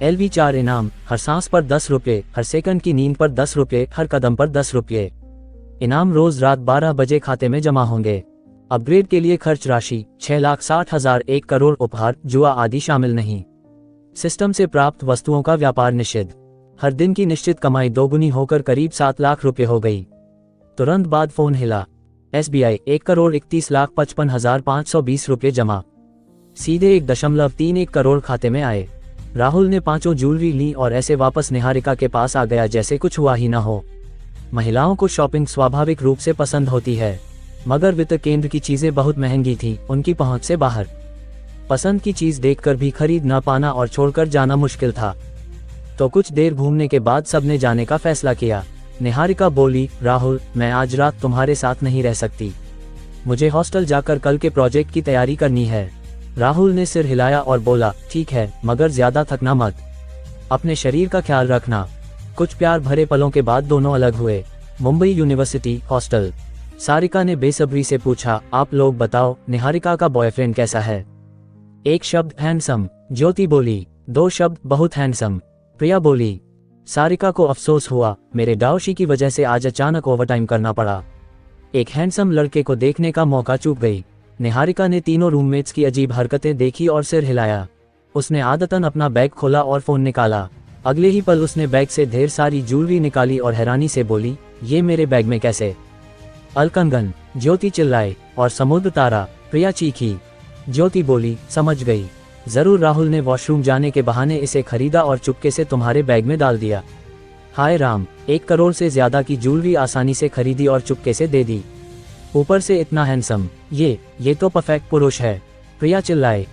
LV4 इनाम, हर सांस पर 10 रुपये, हर सेकंड की नींद पर 10 रुपये, हर कदम पर 10 रुपये। इनाम रोज रात 12 बजे खाते में जमा होंगे। अपग्रेड के लिए खर्च राशि 6,60,000, 1 करोड़। उपहार, जुआ आदि शामिल नहीं। सिस्टम से प्राप्त वस्तुओं का व्यापार निषिद्ध। हर दिन की निश्चित कमाई दोगुनी होकर करीब 7 लाख रुपए हो गई। तुरंत बाद फोन हिला। SBI 1,31,55,520 रुपये जमा। सीधे 1.31 करोड़ खाते में आए। राहुल ने 5 ज्वेलरी ली और ऐसे वापस निहारिका के पास आ गया जैसे कुछ हुआ ही ना हो। महिलाओं को शॉपिंग स्वाभाविक रूप से पसंद होती है, मगर वित्त केंद्र की चीजें बहुत महंगी थी, उनकी पहुंच से बाहर। पसंद की चीज देखकर भी खरीद न पाना और छोड़कर जाना मुश्किल था। तो कुछ देर घूमने के बाद सबने जाने का फैसला किया। निहारिका बोली, राहुल, मैं आज रात तुम्हारे साथ नहीं रह सकती। मुझे हॉस्टल जाकर कल के प्रोजेक्ट की तैयारी करनी है। राहुल ने सिर हिलाया और बोला, ठीक है, मगर ज्यादा थकना मत। अपने शरीर का ख्याल रखना। कुछ प्यार भरे पलों के बाद दोनों अलग हुए। Mumbai university hostel. सारिका ने बेसब्री से पूछा, आप लोग बताओ, निहारिका का बॉयफ्रेंड कैसा है? 1 शब्द, हैंडसम। ज्योति बोली। 2 शब्द, बहुत हैंडसम। प्रिया बोली। सारिका को अफसोस हुआ, मेरे डाउशी की वजह से आज अचानक ओवरटाइम करना पड़ा। एक हैंडसम लड़के को देखने का मौका चूक गई। निहारिका ने तीनों रूममेट्स की अजीब हरकतें देखी और सिर हिलाया। उसने आदतन अपना बैग खोला और फोन निकाला। अगले ही पल उसने बैग से ढेर सारी ज्वेलरी निकाली और हैरानी से बोली, ये मेरे बैग में कैसे? अलकंगन। ज्योति चिल्लाए। और समुद्र तारा। प्रिया चीखी। ज्योति बोली, समझ गई, जरूर राहुल ने वॉशरूम जाने के बहाने इसे खरीदा और चुपके से तुम्हारे बैग में डाल दिया। हाय राम, 1 करोड़ से ज्यादा की ज्वेलरी आसानी से खरीदी और चुपके से दे दी, ऊपर से इतना हैंडसम। ये तो परफेक्ट पुरुष है। प्रिया चिल्लाए।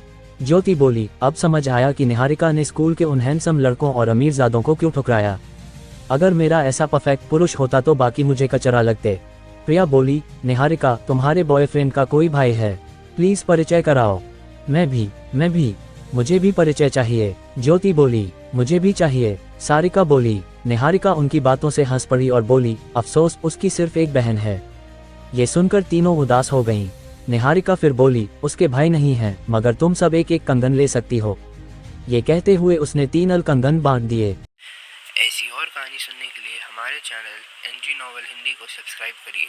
ज्योति बोली, अब समझ आया कि निहारिका ने स्कूल के उन हैंडसम लड़कों और अमीरजादों को क्यों ठुकराया। अगर मेरा ऐसा परफेक्ट पुरुष होता तो बाकी मुझे कचरा लगते। प्रिया बोली, निहारिका, तुम्हारे बॉयफ्रेंड का कोई भाई है? प्लीज परिचय कराओ। मैं भी, मुझे भी परिचय चाहिए। ज्योति बोली, मुझे भी चाहिए। सारिका बोली। निहारिका उनकी बातों से हंस पड़ी और बोली, अफसोस, उसकी सिर्फ एक बहन है। ये सुनकर तीनों उदास हो गईं। निहारिका फिर बोली, उसके भाई नहीं हैं, मगर तुम सब एक एक कंगन ले सकती हो। ये कहते हुए उसने 3 अलकंगन बांट दिए। ऐसी और कहानी सुनने के लिए हमारे चैनल NG नॉवल हिंदी को सब्सक्राइब करिए।